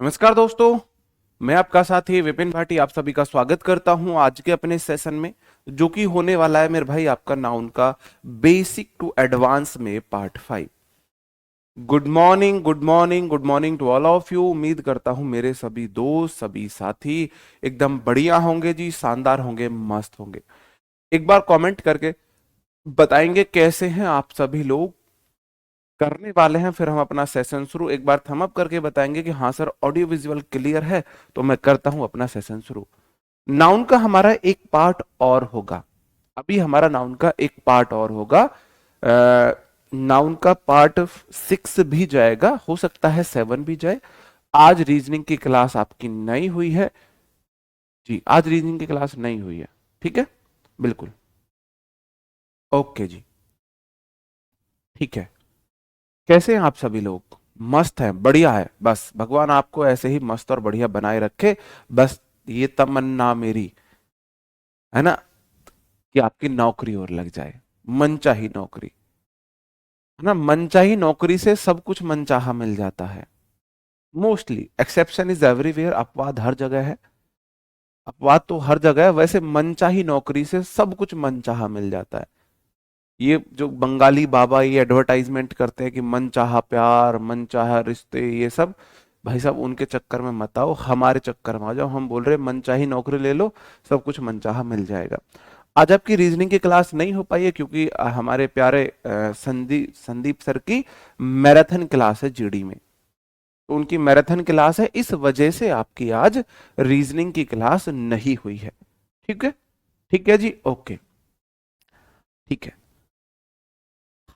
नमस्कार दोस्तों। मैं आपका साथी विपिन भाटी आप सभी का स्वागत करता हूं आज के अपने सेशन में, जो कि होने वाला है मेरे भाई आपका नाउन का बेसिक टू एडवांस में part 5। Good morning, good morning, good morning to all of you. उम्मीद करता हूं मेरे सभी दोस्त, सभी साथी एकदम बढ़िया होंगे जी, शानदार होंगे, मस्त होंगे। एक बार कमेंट करके बताएंगे कैसे हैं आप सभी लोग। करने वाले हैं फिर हम अपना सेशन शुरू। एक बार थम अप करके बताएंगे कि हाँ सर ऑडियो विजुअल क्लियर है, तो मैं करता हूं अपना सेशन शुरू। नाउन का हमारा एक पार्ट और होगा। अभी हमारा नाउन का एक पार्ट और होगा। नाउन का पार्ट 6 भी जाएगा, हो सकता है 7 भी जाए। आज रीजनिंग की क्लास आपकी नहीं हुई है जी, आज रीजनिंग की क्लास नहीं हुई है। ठीक है, बिल्कुल ओके जी, ठीक है। कैसे हैं आप सभी लोग? मस्त हैं, बढ़िया है। बस भगवान आपको ऐसे ही मस्त और बढ़िया बनाए रखे। बस ये तमन्ना मेरी है ना, कि आपकी नौकरी और लग जाए, मनचाही नौकरी। है ना, मनचाही नौकरी से सब कुछ मनचाहा मिल जाता है। मोस्टली, एक्सेप्शन इज एवरीवेयर, अपवाद हर जगह है। अपवाद तो हर जगह है, वैसे मनचाही नौकरी से सब कुछ मनचाहा मिल जाता है। ये जो बंगाली बाबा ये एडवर्टाइजमेंट करते हैं कि मन चाहा प्यार, मन चाहा रिश्ते, ये सब भाई साहब उनके चक्कर में मत आओ, हमारे चक्कर में आ जाओ। हम बोल रहे मन चाही नौकरी ले लो, सब कुछ मन चाहा मिल जाएगा। आज आपकी रीजनिंग की क्लास नहीं हो पाई है क्योंकि हमारे प्यारे संदीप सर की मैराथन क्लास है जीडी में। तो उनकी मैराथन क्लास है, इस वजह से आपकी आज रीजनिंग की क्लास नहीं हुई है। ठीक है, ठीक है जी, ओके, ठीक है।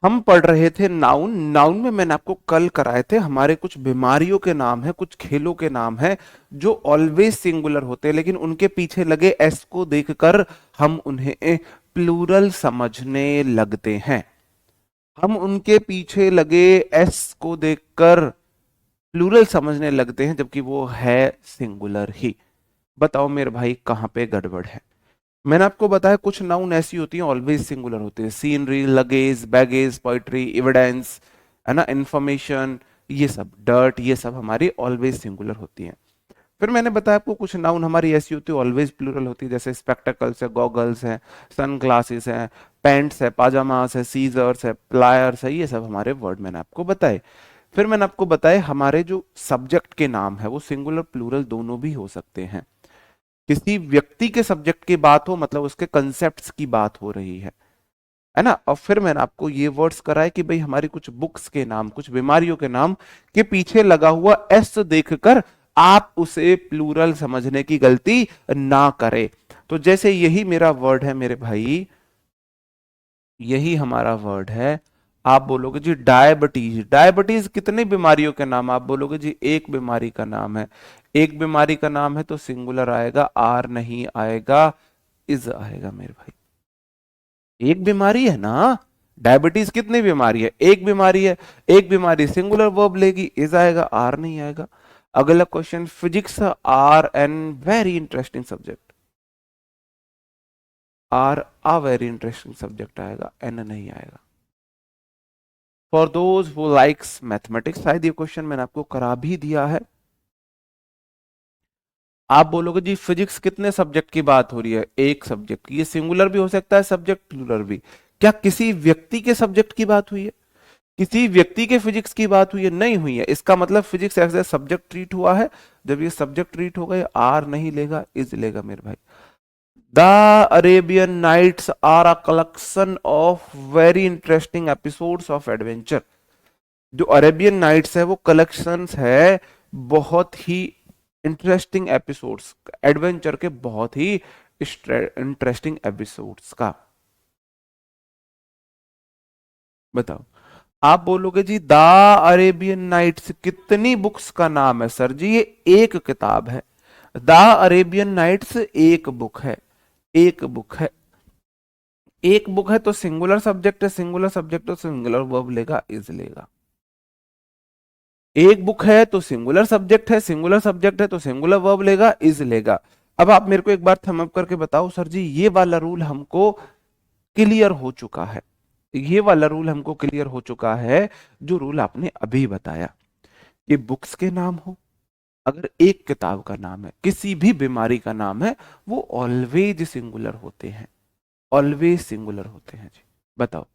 हम पढ़ रहे थे नाउन। नाउन में मैंने आपको कल कराए थे हमारे कुछ बीमारियों के नाम है, कुछ खेलों के नाम है जो ऑलवेज सिंगुलर होते हैं, लेकिन उनके पीछे लगे एस को देखकर हम उन्हें प्लूरल समझने लगते हैं। हम उनके पीछे लगे एस को देखकर प्लूरल समझने लगते हैं, जबकि वो है सिंगुलर ही। बताओ मेरे भाई कहां पे गड़बड़ है? मैंने आपको बताया कुछ नाउन ऐसी होती हैं ऑलवेज सिंगुलर होते हैं, scenery, luggage, baggage, poetry, evidence, है ना, इंफॉर्मेशन, ये सब, डर्ट, ये सब हमारी ऑलवेज सिंगुलर होती हैं। फिर मैंने बताया आपको कुछ नाउन हमारी ऐसी होती है ऑलवेज प्लूरल होती है, जैसे स्पेक्टेकल्स है, गॉगल्स है, सन ग्लासेस है, पैंट्स है, पाजामास है, सीजर्स है, प्लायर्स है, ये सब हमारे वर्ड मैंने आपको बताए। फिर मैंने आपको बताया हमारे जो सब्जेक्ट के नाम है वो सिंगुलर प्लूरल दोनों भी हो सकते हैं। किसी व्यक्ति के सब्जेक्ट की बात हो मतलब उसके कंसेप्ट्स की बात हो रही है ना। और फिर मैंने आपको ये वर्ड्स कराए कि भाई हमारी कुछ बुक्स के नाम, कुछ बीमारियों के नाम के पीछे लगा हुआ एस देखकर आप उसे प्लूरल समझने की गलती ना करें। तो जैसे यही मेरा वर्ड है मेरे भाई, यही हमारा वर्ड है। आप बोलोगे जी डायबिटीज। डायबिटीज कितनी बीमारियों के नाम? आप बोलोगे जी एक बीमारी का नाम है। एक बीमारी का नाम है तो सिंगुलर आएगा, आर नहीं आएगा, इज आएगा मेरे भाई। एक बीमारी है ना, डायबिटीज कितनी बीमारी है? एक बीमारी है। एक बीमारी सिंगुलर वर्ब लेगी, इज आएगा, आर नहीं आएगा। अगला question, physics are an very interesting subject. Are a very interesting subject आएगा, एन नहीं आएगा। For those who likes mathematics, शायद ये क्वेश्चन मैंने आपको करा भी दिया है। आप बोलोगे जी फिजिक्स कितने सब्जेक्ट की बात हो रही है? एक सब्जेक्ट की। ये सिंगुलर भी हो सकता है सब्जेक्ट, प्लूरल भी। क्या किसी व्यक्ति के सब्जेक्ट की बात हुई है? किसी व्यक्ति के फिजिक्स की बात हुई है? नहीं हुई है। इसका मतलब physics as a subject treat हुआ है। जब ये सब्जेक्ट ट्रीट होगा ये आर नहीं लेगा, इज लेगा मेरे भाई। The Arabian nights are a collection of very interesting episodes of adventure. जो अरेबियन नाइट्स है वो कलेक्शंस है बहुत ही इंटरेस्टिंग एपिसोड्स, एडवेंचर के बहुत ही इंटरेस्टिंग एपिसोड्स का। बताओ। आप बोलोगे जी द अरेबियन नाइट्स कितनी बुक्स का नाम है? सर जी ये एक किताब है। द अरेबियन नाइट्स एक बुक है, एक बुक है। एक बुक है तो सिंगुलर सब्जेक्ट है, सिंगुलर सब्जेक्ट तो सिंगुलर वर्ब लेगा, इज लेगा। एक बुक है तो सिंगुलर सब्जेक्ट है, सिंगुलर सब्जेक्ट है तो सिंगुलर वर्ब लेगा, इज लेगा। अब आप मेरे को एक बार थम अप करके बताओ सर जी ये वाला रूल हमको क्लियर हो चुका है, ये वाला रूल हमको क्लियर हो चुका है जो रूल आपने अभी बताया कि बुक्स के नाम हो, अगर एक किताब का नाम है, किसी भी बीमारी का नाम है, वो ऑलवेज सिंगुलर होते हैं, ऑलवेज सिंगुलर होते हैं जी। बताओ।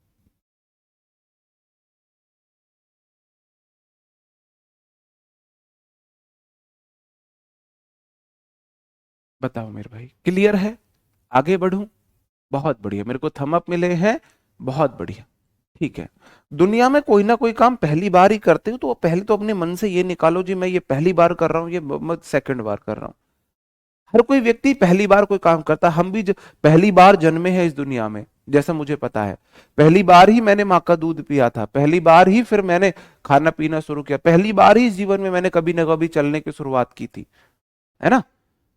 बताओ मेरे भाई, क्लियर है? आगे बढ़ूं? बहुत बढ़िया, मेरे को थम अप मिले हैं, बहुत बढ़िया। ठीक है। दुनिया में कोई ना कोई काम पहली बार ही करते हो, तो पहले तो अपने मन से ये निकालो जी, मैं ये पहली बार कर रहा हूँ, ये मैं सेकंड बार कर रहा हूँ। हर कोई व्यक्ति पहली बार कोई काम करता है। हम भी पहली बार जन्मे हैं इस दुनिया में, जैसा मुझे पता है। पहली बार ही मैंने माँ का दूध पिया था, पहली बार ही फिर मैंने खाना पीना शुरू किया, पहली बार ही जीवन में मैंने कभी ना कभी चलने की शुरुआत की थी, है ना?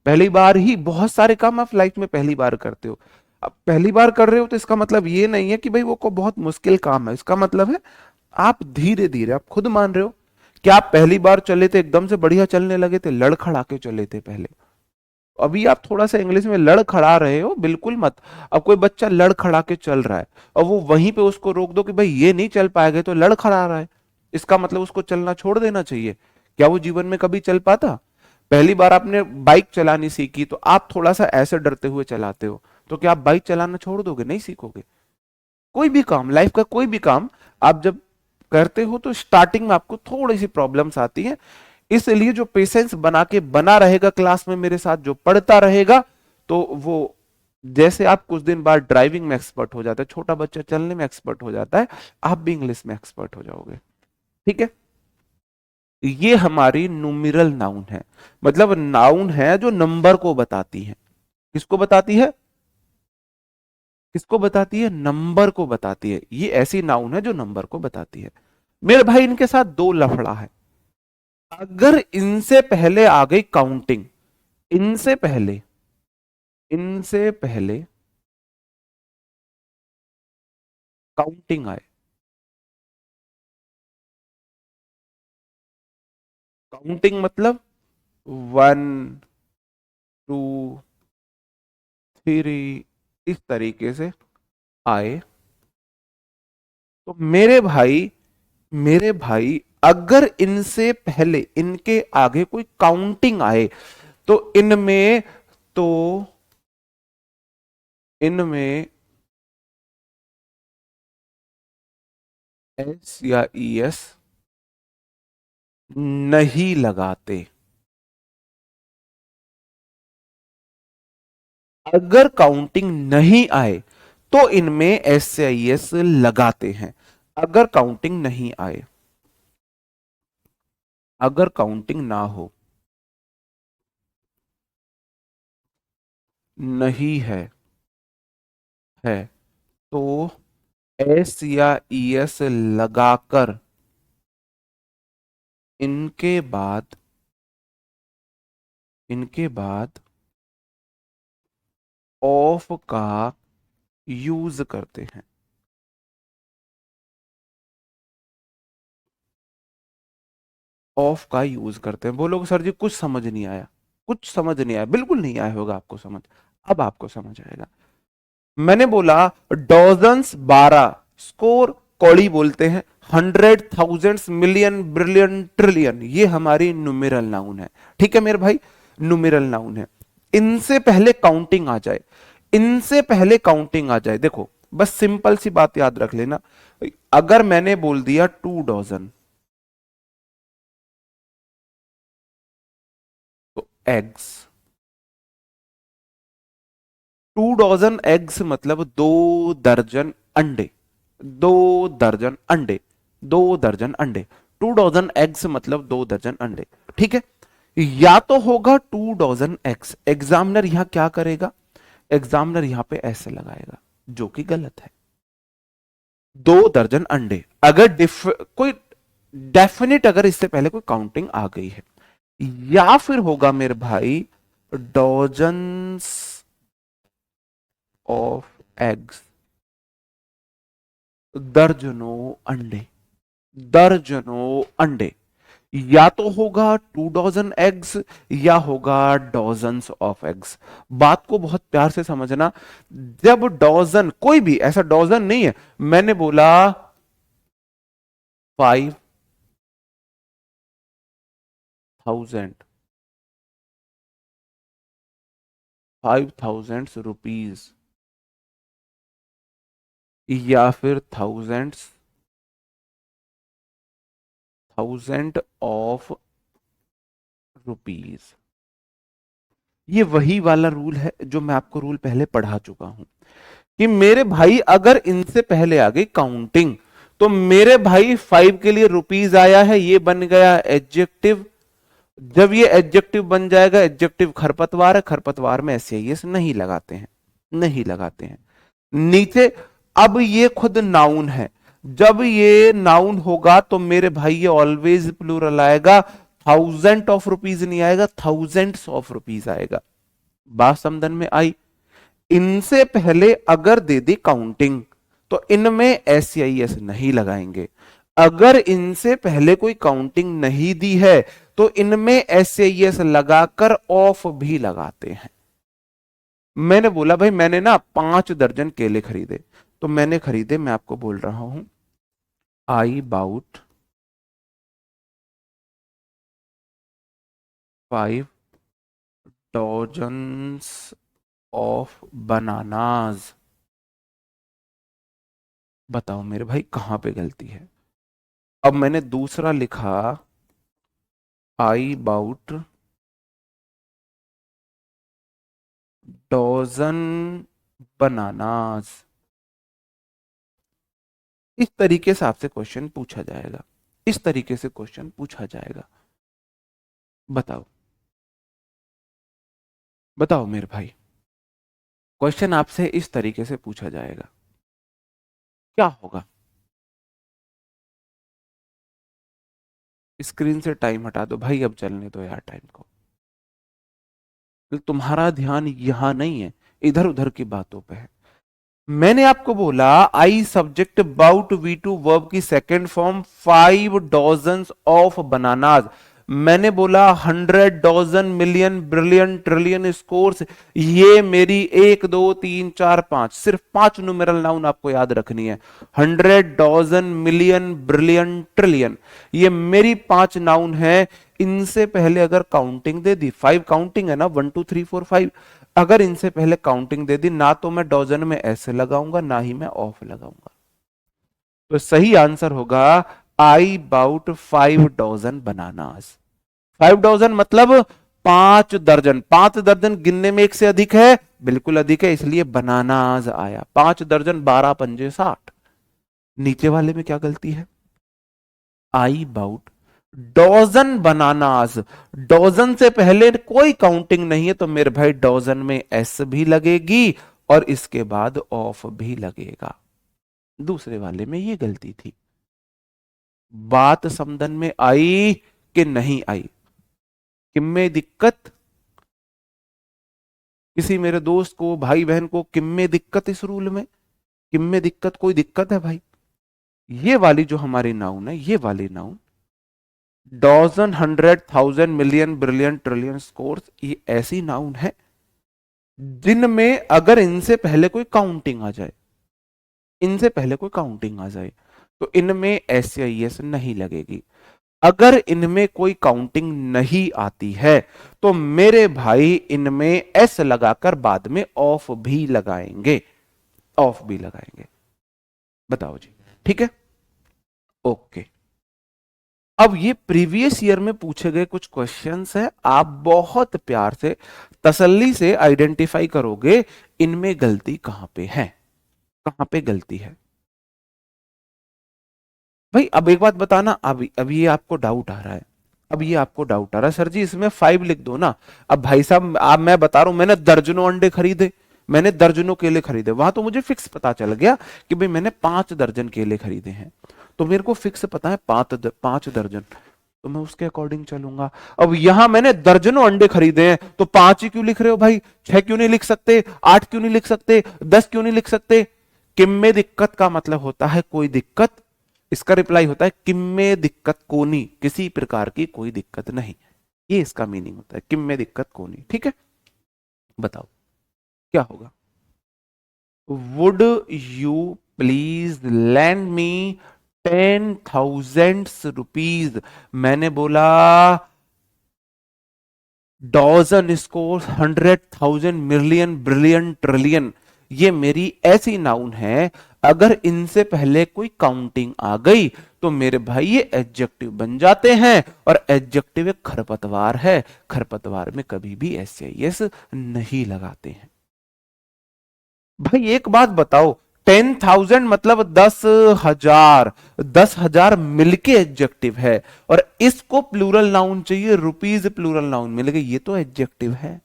पहली बार ही बहुत सारे काम आप लाइफ में पहली बार करते हो। अब पहली बार कर रहे हो तो इसका मतलब ये नहीं है कि भाई वो को बहुत मुश्किल काम है। इसका मतलब है आप धीरे धीरे, आप खुद मान रहे हो। क्या आप पहली बार चले थे एकदम से बढ़िया चलने लगे थे, लड़खड़ा के चले थे पहले? अभी आप थोड़ा सा इंग्लिश में लड़खड़ा रहे हो, बिल्कुल मत। अब कोई बच्चा लड़खड़ा के चल रहा है और वो वहीं पे उसको रोक दो कि भाई ये नहीं चल पाएगा, तो लड़खड़ा रहा है, इसका मतलब उसको चलना छोड़ देना चाहिए। क्या वो जीवन में कभी चल पाता? पहली बार आपने बाइक चलानी सीखी तो आप थोड़ा सा ऐसे डरते हुए चलाते हो, तो क्या आप बाइक चलाना छोड़ दोगे? नहीं सीखोगे। कोई भी काम, लाइफ का कोई भी काम आप जब करते हो तो स्टार्टिंग में आपको थोड़ी सी प्रॉब्लम्स आती हैं। इसलिए जो पेशेंस बना के बना रहेगा क्लास में मेरे साथ, जो पढ़ता रहेगा, तो वो, जैसे आप कुछ दिन बाद ड्राइविंग में एक्सपर्ट हो जाता है, छोटा बच्चा चलने में एक्सपर्ट हो जाता है, आप भी इंग्लिश में एक्सपर्ट हो जाओगे। ठीक है। ये हमारी न्यूमेरल नाउन है, मतलब नाउन है जो नंबर को बताती है। किसको बताती है? किसको बताती है? नंबर को बताती है। ये ऐसी नाउन है जो नंबर को बताती है। मेरे भाई, इनके साथ दो लफड़ा है। अगर इनसे पहले आ गई काउंटिंग, इनसे पहले, इनसे पहले काउंटिंग आए, काउंटिंग मतलब 1, 2, 3, इस तरीके से आए, तो मेरे भाई, मेरे भाई, अगर इनसे पहले, इनके आगे कोई काउंटिंग आए, तो इनमें, तो इनमें एस या ई एस नहीं लगाते। अगर काउंटिंग नहीं आए तो इनमें एस या ई एस लगाते हैं। अगर काउंटिंग नहीं आए, अगर काउंटिंग ना हो, नहीं है, है, तो एस या ई एस लगाकर इनके बाद, इनके बाद ऑफ का यूज करते हैं। ऑफ का यूज करते हैं। बोलोगे सर जी कुछ समझ नहीं आया। कुछ समझ नहीं आया, बिल्कुल नहीं आया होगा आपको समझ। अब आपको समझ आएगा। मैंने बोला डॉजन्स 12, स्कोर कौड़ी बोलते हैं, hundred, thousands, million, billion, trillion, ये हमारी न्यूमेरल नाउन है। ठीक है मेरे भाई, न्यूमेरल नाउन है। इनसे पहले काउंटिंग आ जाए, इनसे पहले काउंटिंग आ जाए, देखो बस सिंपल सी बात याद रख लेना। अगर मैंने बोल दिया 2 डॉजन, तो एग्स, 2 डॉजन एग्स मतलब 2 दर्जन अंडे, 2 दर्जन अंडे, 2 दर्जन अंडे। 2 डॉजन एग्स मतलब 2 दर्जन अंडे। ठीक है। या तो होगा 2 डॉजन एग्स, एग्जामिनर यहां क्या करेगा? एग्जामिनर यहां पे ऐसे लगाएगा, जो कि गलत है। 2 दर्जन अंडे, अगर कोई डेफिनेट, अगर इससे पहले कोई काउंटिंग आ गई है। या फिर होगा मेरे भाई डॉजन्स ऑफ एग्स, दर्जनों अंडे, दर्जनों अंडे। या तो होगा 2 डॉजन एग्स, या होगा डॉजन्स ऑफ एग्स। बात को बहुत प्यार से समझना। जब डॉजन, कोई भी ऐसा डॉजन नहीं है, मैंने बोला 5,000, ₹5,000 या फिर थाउजेंड ऑफ रुपीज। ये वही वाला रूल है जो मैं आपको रूल पहले पढ़ा चुका हूं कि मेरे भाई अगर इनसे पहले आ गई काउंटिंग तो मेरे भाई 5 के लिए रुपीज आया है, ये बन गया एडजेक्टिव। जब ये एडजेक्टिव बन जाएगा, एडजेक्टिव खरपतवार है, खरपतवार में एस नहीं लगाते हैं, नहीं लगाते हैं नीचे। अब ये खुद नाउन है, जब ये नाउन होगा तो मेरे भाई ये ऑलवेज प्लूरल आएगा, थाउजेंड ऑफ रुपीज नहीं आएगा, थाउजेंड्स ऑफ रुपीज आएगा। बात समझन में आई। इनसे पहले अगर दे दी काउंटिंग तो इनमें एस नहीं लगाएंगे। अगर इनसे पहले कोई काउंटिंग नहीं दी है तो इनमें एस लगाकर ऑफ भी लगाते हैं। मैंने बोला भाई मैंने ना 5 दर्जन केले खरीदे, तो मैंने खरीदे, मैं आपको बोल रहा हूं आई बाउट 5 डॉजन्स ऑफ बनानाज। बताओ मेरे भाई कहां पे गलती है। अब मैंने दूसरा लिखा आई बाउट डॉजन बनानाज। इस तरीके से आपसे क्वेश्चन पूछा जाएगा, इस तरीके से क्वेश्चन पूछा जाएगा। बताओ बताओ मेरे भाई, क्वेश्चन आपसे इस तरीके से पूछा जाएगा, क्या होगा। स्क्रीन से टाइम हटा दो भाई, अब चलने दो यार टाइम को। तुम्हारा ध्यान यहां नहीं है, इधर उधर की बातों पे है। मैंने आपको बोला I subject bought V2 verb की second form 5 dozens of bananas. मैंने बोला 100 dozen million billion trillion scores. ये मेरी 1 2 3 4 5, सिर्फ 5 न्यूमेरल नाउन आपको याद रखनी है। 100 डॉजन मिलियन ब्रिलियन ट्रिलियन, ये मेरी 5 नाउन है। इनसे पहले अगर काउंटिंग दे दी, 5 काउंटिंग है ना, 1 2 3 4 5, अगर इनसे पहले काउंटिंग दे दी ना तो मैं डॉजन में ऐसे लगाऊंगा ना ही मैं ऑफ लगाऊंगा। तो सही आंसर होगा I bought 5 dozen bananas. 5 dozen मतलब 5 दर्जन। 5 दर्जन गिनने में एक से अधिक है, बिल्कुल अधिक है, इसलिए बनानाज आया। 5 दर्जन 12 पंजे 60। नीचे वाले में क्या गलती है, I bought dozen bananas. Dozen से पहले कोई काउंटिंग नहीं है तो मेरे भाई डॉजन में एस भी लगेगी और इसके बाद ऑफ भी लगेगा। दूसरे वाले में ये गलती थी। बात समझन में आई कि नहीं आई। किम्मे दिक्कत, किसी मेरे दोस्त को, भाई बहन को किम्मे दिक्कत इस रूल में, किम्मे दिक्कत, कोई दिक्कत है भाई। ये वाली जो हमारी नाउन है, ये वाली noun dodgem 100 1000 million billion trillion scores, ये ऐसी नाउन है जिनमें अगर इनसे पहले कोई काउंटिंग आ जाए, इनसे पहले कोई काउंटिंग आ जाए तो इनमें एस नहीं लगेगी। अगर इनमें कोई काउंटिंग नहीं आती है तो मेरे भाई इनमें एस लगाकर बाद में ऑफ भी लगाएंगे, ऑफ भी लगाएंगे। बताओ जी, ठीक है, ओके। अब ये प्रीवियस ईयर में पूछे गए कुछ क्वेश्चंस हैं, आप बहुत प्यार से तसल्ली से आइडेंटिफाई करोगे इनमें गलती कहां पे है, कहां पे गलती है। भाई अब एक बात बताना, अभी ये आपको डाउट आ रहा है, अब ये आपको डाउट आ रहा है सर जी इसमें 5 लिख दो ना। अब भाई साहब आप, मैं बता रहा हूं मैंने दर्जनों अंडे खरीदे, मैंने दर्जनों केले खरीदे, वहां तो मुझे फिक्स पता चल गया कि भाई मैंने 5 दर्जन केले खरीदे हैं, तो मेरे को फिक्स पता है 5 दर्जन, तो मैं उसके अकॉर्डिंग चलूंगा। अब यहां मैंने दर्जनों अंडे खरीदे हैं तो 5 ही क्यों लिख रहे हो भाई, 6 क्यों नहीं लिख सकते, 8 क्यों नहीं लिख सकते, 10 क्यों नहीं लिख सकते। किम्मे दिक्कत का मतलब होता है कोई दिक्कत, इसका रिप्लाई होता है किम्मे दिक्कत कोनी, किसी प्रकार की कोई दिक्कत नहीं, ये इसका मीनिंग होता है किम्मे दिक्कत कोनी। ठीक है, बताओ क्या होगा। Would you please land me 10,000 rupees. मैंने बोला dodgem, score, 100,000, million, billion, trillion, ये मेरी ऐसी नाउन है, अगर इनसे पहले कोई काउंटिंग आ गई तो मेरे भाई ये एडजेक्टिव बन जाते हैं, और एडजेक्टिव एक खरपतवार है, खरपतवार में कभी भी एस नहीं लगाते हैं। भाई एक बात बताओ, 10,000 मतलब 10,000, 10,000 मिलके एडजेक्टिव है, और इसको प्लूरल नाउन चाहिए, रुपीज प्लूरल नाउन मिल गई, ये तो एडजेक्टिव है,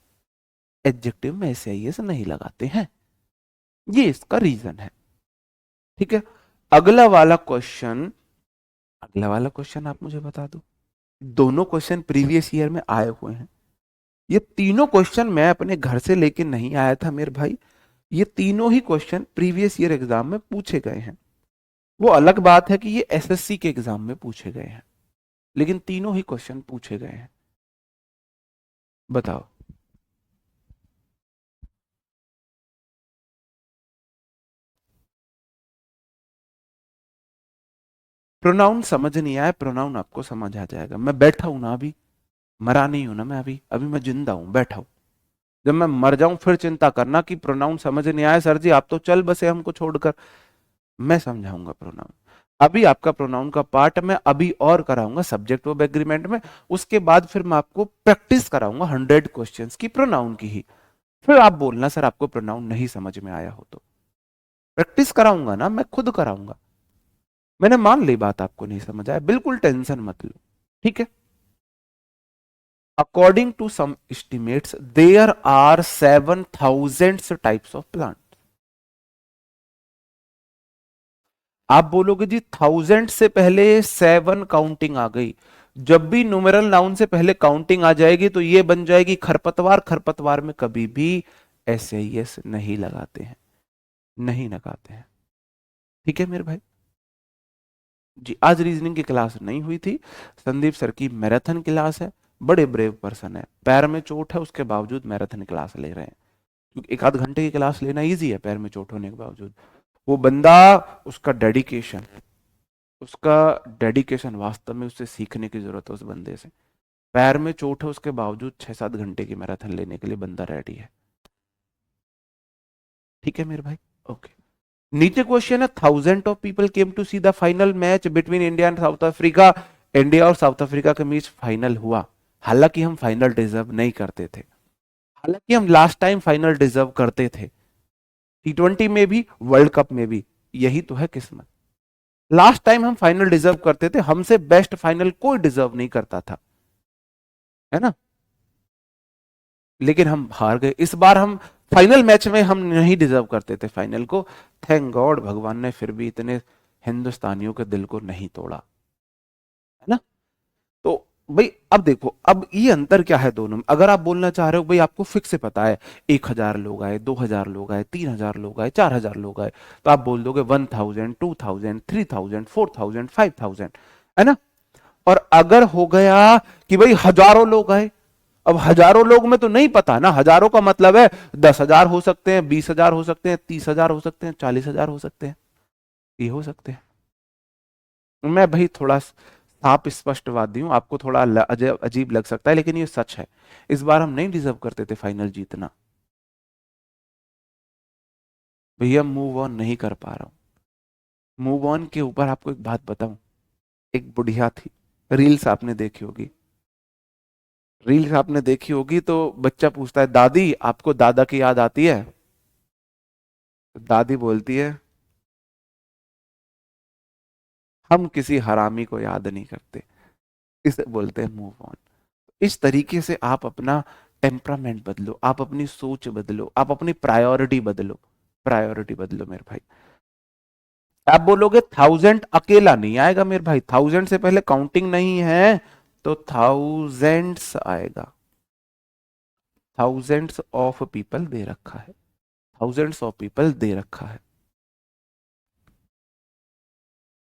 एडजेक्टिव में एस नहीं लगाते हैं, ये इसका रीजन है। ठीक है, अगला वाला क्वेश्चन, अगला वाला क्वेश्चन आप मुझे बता दो। दोनों क्वेश्चन प्रीवियस ईयर में आए हुए हैं, ये तीनों क्वेश्चन मैं अपने घर से लेके नहीं आया था मेरे भाई, ये तीनों ही क्वेश्चन प्रीवियस ईयर एग्जाम में पूछे गए हैं। वो अलग बात है कि ये एसएससी के एग्जाम में पूछे गए हैं, लेकिन तीनों ही क्वेश्चन पूछे गए हैं। बताओ। प्रोनाउन समझ नहीं आया, प्रोनाउन आपको समझ आ जाएगा, मैं बैठा हूं ना अभी, मरा नहीं हूं ना मैं अभी, अभी मैं जिंदा हूं, बैठा हूं। जब मैं मर जाऊं फिर चिंता करना कि प्रोनाउन समझ नहीं आया सर जी, आप तो चल बसे हमको छोड़कर, मैं समझाऊंगा प्रोनाउन। अभी आपका प्रोनाउन का पार्ट मैं अभी और कराऊंगा सब्जेक्ट वर्ब एग्रीमेंट में, उसके बाद फिर मैं आपको प्रैक्टिस कराऊंगा 100 क्वेश्चंस की प्रोनाउन की ही, फिर आप बोलना सर आपको प्रोनाउन नहीं समझ में आया हो तो। प्रैक्टिस कराऊंगा ना, मैं खुद कराऊंगा। मैंने मान ली बात आपको नहीं समझ आया, बिल्कुल टेंशन मत लो, ठीक है। According to some estimates there are 7,000 types of plant. आप बोलोगे जी 1000 से पहले 7 काउंटिंग आ गई, जब भी न्यूमेरल नाउन से पहले काउंटिंग आ जाएगी तो ये बन जाएगी खरपतवार, खरपतवार में कभी भी एस नहीं लगाते हैं, नहीं लगाते हैं। ठीक है मेरे भाई जी, आज रीजनिंग की क्लास नहीं हुई थी, संदीप सर की मैराथन क्लास है, बड़े ब्रेव पर्सन है, पैर में चोट है उसके बावजूद मैराथन क्लास ले रहे हैं, क्योंकि एक आध घंटे की क्लास लेना इजी है पैर में चोट होने के बावजूद। वो बंदा, उसका डेडिकेशन, उसका डेडिकेशन, वास्तव में उससे सीखने की जरूरत है उस बंदे से। पैर में चोट है उसके बावजूद 6-7 घंटे की मैराथन लेने के लिए बंदा रेडी है। ठीक है मेरे भाई, ओके। नीचे क्वेश्चन है, 1000 of people came to see the final match between India and South Africa. India और साउथ अफ्रीका के बीच फाइनल हुआ, हालांकि हम फाइनल डिजर्व नहीं करते थे, हालांकि हम लास्ट टाइम फाइनल डिजर्व करते थे, T20 में भी वर्ल्ड कप में भी, यही तो है किस्मत। लास्ट टाइम हम फाइनल डिजर्व करते थे, हमसे बेस्ट फाइनल कोई डिजर्व नहीं करता था, है ना, लेकिन हम हार गए। इस बार हम फाइनल मैच में हम नहीं डिजर्व करते थे फाइनल को, थैंक गॉड भगवान ने फिर भी इतने हिंदुस्तानियों के दिल को नहीं तोड़ा, है ना। तो भाई अब देखो, अब ये अंतर क्या है दोनों में, अगर आप बोलना चाह रहे हो भाई आपको फिक्स से पता है 1,000 लोग आए, 2,000 लोग आए, 3,000 लोग आए, 4,000 लोग आए, तो आप बोल दोगे 1,000, 2,000, 3,000, 4,000, 5,000, है ना। और अगर हो गया कि भाई हजारों लोग आए, अब हजारों लोग में तो नहीं पता ना, हजारों का मतलब है 10,000 हो सकते हैं, 20,000 हो सकते हैं, 30,000 हो सकते हैं, 40,000 हो सकते हैं, ये हो सकते हैं। मैं भाई थोड़ा साफ स्पष्टवादी हूं, आपको थोड़ा अजीब लग सकता है, लेकिन ये सच है। इस बार हम नहीं डिजर्व करते थे फाइनल जीतना, भैया मूव ऑन नहीं कर पा रहा हूं। मूव ऑन के ऊपर आपको एक बात बताऊं, एक बुढ़िया थी, रील्स आपने देखी होगी, रील्स आपने देखी होगी, तो बच्चा पूछता है दादी आपको दादा की याद आती है, तो दादी बोलती है हम किसी हरामी को याद नहीं करते, इसे बोलते हैं मूव ऑन। इस तरीके से आप अपना टेम्परामेंट बदलो, आप अपनी सोच बदलो, आप अपनी प्रायोरिटी बदलो, प्रायोरिटी बदलो मेरे भाई। आप बोलोगे 1000 अकेला नहीं आएगा मेरे भाई, 1000 से पहले काउंटिंग नहीं है तो थाउजेंड्स आएगा, थाउजेंड्स ऑफ पीपल दे रखा है, थाउजेंड्स ऑफ पीपल दे रखा है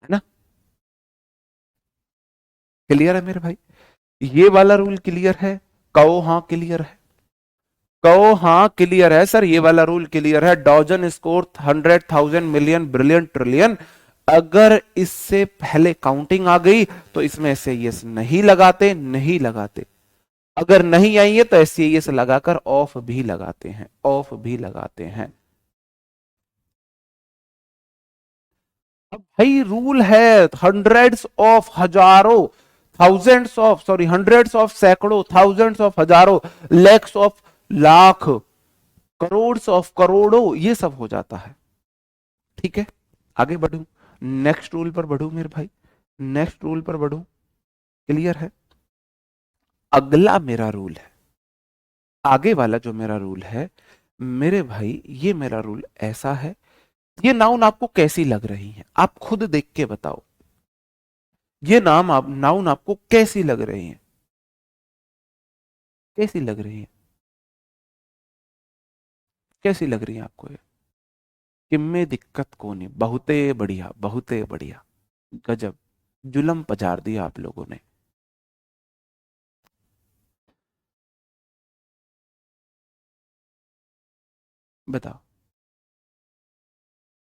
ना। क्लियर है मेरे भाई, ये वाला रूल क्लियर है, कहो हाँ क्लियर है, कहो हाँ क्लियर है सर, ये वाला रूल क्लियर है। Dodgem, score, 100,000, million, billion, trillion, अगर इससे पहले काउंटिंग आ गई तो इसमें से यस नहीं लगाते, नहीं लगाते। अगर नहीं आई है तो एस लगाकर ऑफ भी लगाते हैं, ऑफ भी लगाते हैं। अब भाई रूल है, हंड्रेड्स ऑफ, हजारों, thousands of, sorry hundreds of, सैकड़ों, थाउजेंड्स ऑफ, हजारों, लैक्स ऑफ, लाख, करोड़ ऑफ, करोड़ों, ये सब हो जाता है। ठीक है, आगे बढ़ू, नेक्स्ट रूल पर बढ़ू मेरे भाई, नेक्स्ट रूल पर बढ़ू। क्लियर है? अगला मेरा रूल है, आगे वाला जो मेरा रूल है मेरे भाई, ये मेरा रूल ऐसा है, ये नाउन आपको कैसी लग रही है आप खुद देख के बताओ। ये नाउन आपको कैसी लग रही है, कैसी लग रही है, कैसी लग रही है आपको ये? किम्मे दिक्कत को नहीं, बहुते बढ़िया, बहुते बढ़िया, गजब, जुलम पजार दिया आप लोगों ने। बताओ,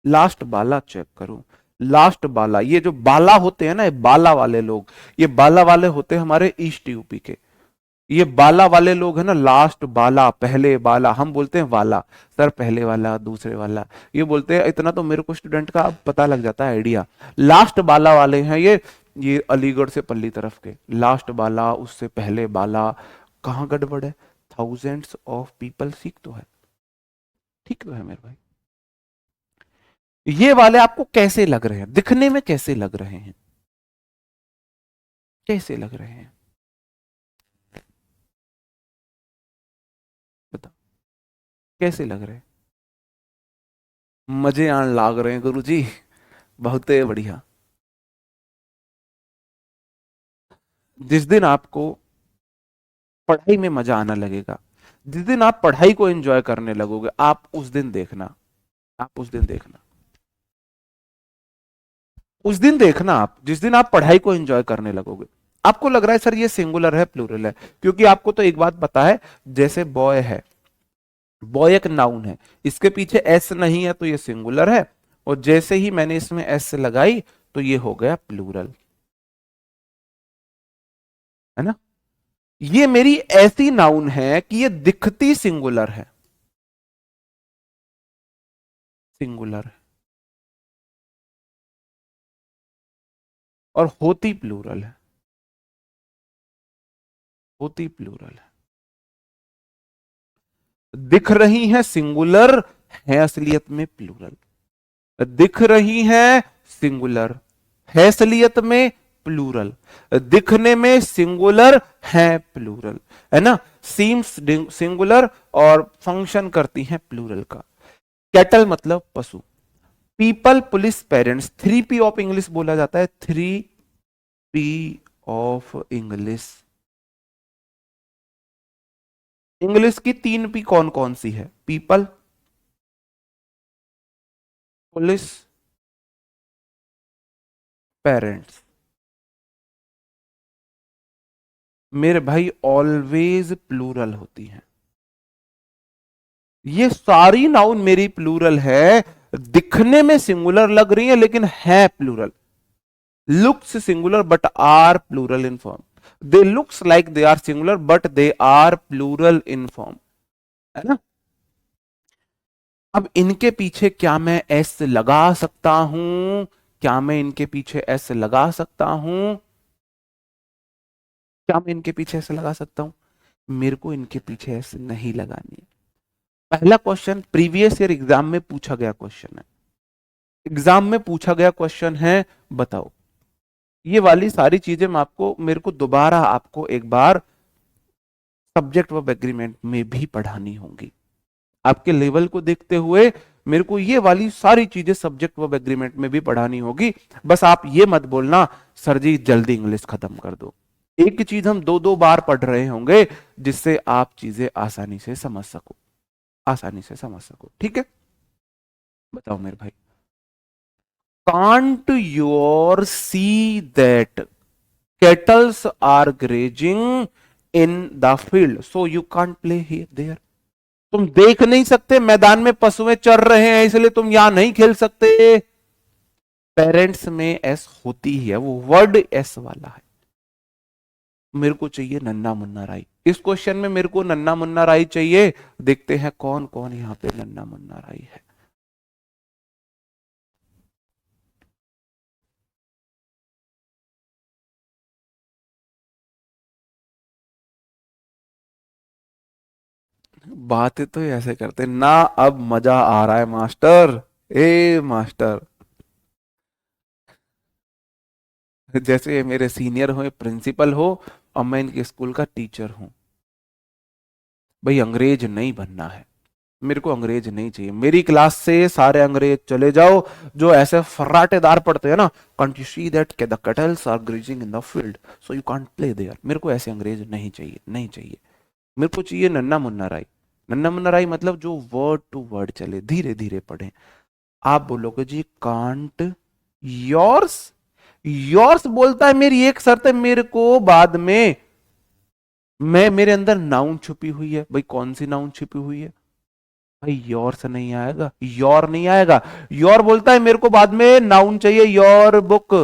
लास्ट बाला चेक करो, लास्ट बाला, ये जो बाला होते हैं ना, ये बाला वाले लोग, ये बाला वाले होते हैं हमारे ईस्ट यूपी के। ये बाला वाले लोग हैं ना, लास्ट बाला, पहले बाला, हम बोलते हैं वाला, सर पहले वाला, दूसरे वाला, ये बोलते हैं। इतना तो मेरे को स्टूडेंट का अब पता लग जाता है, आइडिया। लास्ट बाला वाले हैं ये अलीगढ़ से पल्ली तरफ के, लास्ट बाला, उससे पहले बाला, कहाँ गड़बड़ है? थाउजेंड्स ऑफ पीपल, सीख तो है, ठीक तो है मेरे भाई। ये वाले आपको कैसे लग रहे हैं, दिखने में कैसे लग रहे हैं, कैसे लग रहे हैं बताओ, कैसे लग रहे हैं? मजे आने लाग रहे हैं गुरुजी, बहुत बढ़िया। जिस दिन आपको पढ़ाई में मजा आना लगेगा, जिस दिन आप पढ़ाई को एंजॉय करने लगोगे, आप उस दिन देखना, आप उस दिन देखना, उस दिन देखना, आप जिस दिन आप पढ़ाई को एंजॉय करने लगोगे। आपको लग रहा है सर ये सिंगुलर है प्लूरल है, क्योंकि आपको तो एक बात पता है, जैसे बॉय है, बॉय एक नाउन है, इसके पीछे एस नहीं है तो ये सिंगुलर है, और जैसे ही मैंने इसमें एस लगाई तो ये हो गया प्लूरल, है ना? ये मेरी ऐसी नाउन है कि ये दिखती सिंगुलर है, सिंगुलर है, और होती प्लूरल है, होती प्लूरल है। दिख रही है सिंगुलर, है असलियत में प्लूरल, दिख रही है सिंगुलर, है असलियत में प्लूरल, दिखने में सिंगुलर है प्लूरल, है ना? सीम्स सिंगुलर और फंक्शन करती हैं प्लूरल का। कैटल मतलब पशु, people, police, parents, 3P of English बोला जाता है, 3P ऑफ इंग्लिश। इंग्लिश की 3P कौन कौन सी है? People, police, parents. मेरे भाई ऑलवेज प्लूरल होती हैं, ये सारी नाउन मेरी प्लूरल है, दिखने में सिंगुलर लग रही है लेकिन है plural, looks singular but are plural in form, they looks like they are singular but they are plural in form, है ना? अब इनके पीछे क्या मैं एस लगा सकता हूं? क्या मैं इनके पीछे एस लगा सकता हूं? क्या मैं इनके पीछे एस लगा सकता हूं? मेरे को इनके पीछे एस नहीं लगानी है। पहला क्वेश्चन प्रीवियस ईयर एग्जाम में पूछा गया क्वेश्चन है, एग्जाम में पूछा गया क्वेश्चन है, बताओ। ये वाली सारी चीजें मैं आपको, मेरे को दोबारा आपको एक बार सब्जेक्ट वर्ब एग्रीमेंट में भी पढ़ानी होंगी, आपके लेवल को देखते हुए मेरे को ये वाली सारी चीजें सब्जेक्ट वर्ब एग्रीमेंट में भी पढ़ानी होगी। बस आप ये मत बोलना सर जी जल्दी इंग्लिश खत्म कर दो, एक ही चीज हम दो दो बार पढ़ रहे होंगे, जिससे आप चीजें आसानी से समझ सको, आसानी से समझ सको, ठीक है? बताओ मेरे भाई, can't your see that kettles are grazing in the field so you can't play here there? तुम देख नहीं सकते मैदान में पशुएं चर रहे हैं इसलिए तुम यहां नहीं खेल सकते। पेरेंट्स में एस होती ही है, वो वर्ड एस वाला है। मेरे को चाहिए नन्ना मुन्ना राई, इस क्वेश्चन में मेरे को नन्ना मुन्ना राई चाहिए। देखते हैं कौन कौन यहाँ पे नन्ना मुन्ना राई है। बातें तो ऐसे करते ना। अब मजा आ रहा है मास्टर। ए मास्टर, जैसे ये मेरे सीनियर हो, प्रिंसिपल हो, और मैं इनके स्कूल का टीचर हूं। भाई अंग्रेज नहीं बनना है, मेरे को अंग्रेज नहीं चाहिए। मेरी क्लास से सारे अंग्रेज चले जाओ जो ऐसे फर्राटेदार पढ़ते हैं ना। Can't you see that the cattles are grazing in the field so you can't play there. मेरे को ऐसे अंग्रेज नहीं चाहिए, नहीं चाहिए। मेरे को चाहिए नन्ना मुन्ना राय। नन्ना मुन्ना राय मतलब जो वर्ड टू वर्ड चले, धीरे धीरे पढ़े। आप बोलोगे जी कांट योर्स, योर्स बोलता है मेरी एक शर्त है, मेरे को बाद में मैं मेरे अंदर नाउन छुपी हुई है। भाई कौन सी नाउन छुपी हुई है? भाई योर से नहीं आएगा, योर नहीं आएगा। योर बोलता है मेरे को बाद में नाउन चाहिए, योर बुक।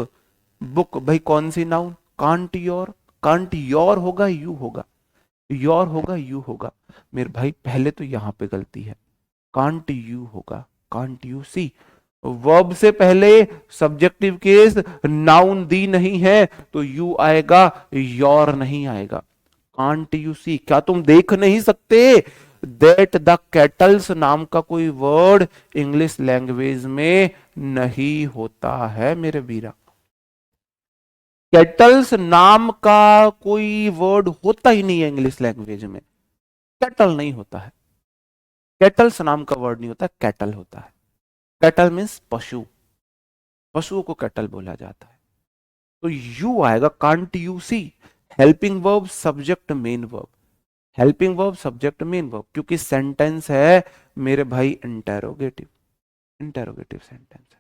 बुक भाई कौन सी noun? Can't your. Can't your होगा यू होगा, योर होगा यू होगा। मेरे भाई पहले तो यहां पे गलती है, कांट यू होगा, कांट यू सी। वर्ब से पहले सब्जेक्टिव केस नाउन दी नहीं है तो यू आएगा, योर नहीं आएगा। कांट यू सी, क्या तुम देख नहीं सकते दैट द कैटल्स नाम का कोई वर्ड इंग्लिश लैंग्वेज में नहीं होता है मेरे वीरा। कैटल्स नाम का कोई वर्ड होता ही नहीं है इंग्लिश लैंग्वेज में। कैटल नहीं होता है, कैटल्स नाम का वर्ड नहीं होता, कैटल होता है। कैटल मीन्स पशु, पशुओं को कैटल बोला जाता है। तो यू आएगा, can't you see. Helping verb subject main verb, helping verb subject main verb, क्योंकि सेंटेंस है मेरे भाई इंटेरोगेटिव, इंटेरोगेटिव सेंटेंस है।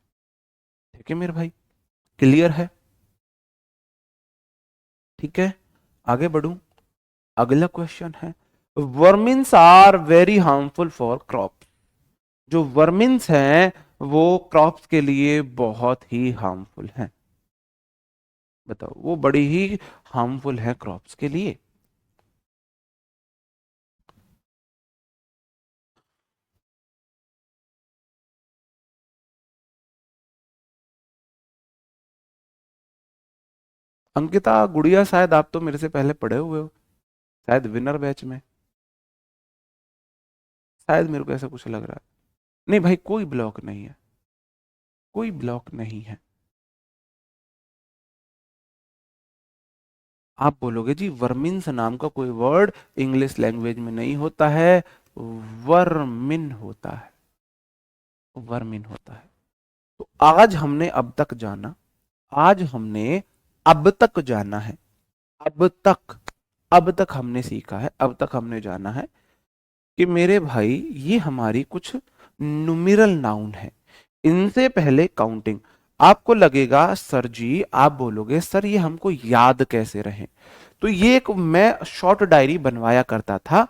ठीक है मेरे भाई, क्लियर है? ठीक है, आगे बढ़ूं। अगला क्वेश्चन है, vermins are very harmful for crop. जो वर्मिन्स हैं वो क्रॉप्स के लिए बहुत ही हार्मफुल हैं। बताओ, वो बड़ी ही हार्मफुल है क्रॉप्स के लिए। अंकिता गुड़िया, शायद आप तो मेरे से पहले पढ़े हुए हो, शायद विनर बैच में, शायद मेरे को ऐसा कुछ लग रहा है। नहीं भाई कोई ब्लॉक नहीं है, कोई ब्लॉक नहीं है। आप बोलोगे जी वर्मिन्स नाम का कोई वर्ड इंग्लिश लैंग्वेज में नहीं होता है, वर्मिन होता है, वर्मिन होता है। तो आज हमने अब तक जाना, आज हमने अब तक जाना है, अब तक, अब तक हमने सीखा है, अब तक हमने जाना है कि मेरे भाई ये हमारी कुछ न्यूमेरल नाउन है, इनसे पहले काउंटिंग। आपको लगेगा सर जी, आप बोलोगे सर ये हमको याद कैसे रहे। तो ये एक मैं शॉर्ट डायरी बनवाया करता था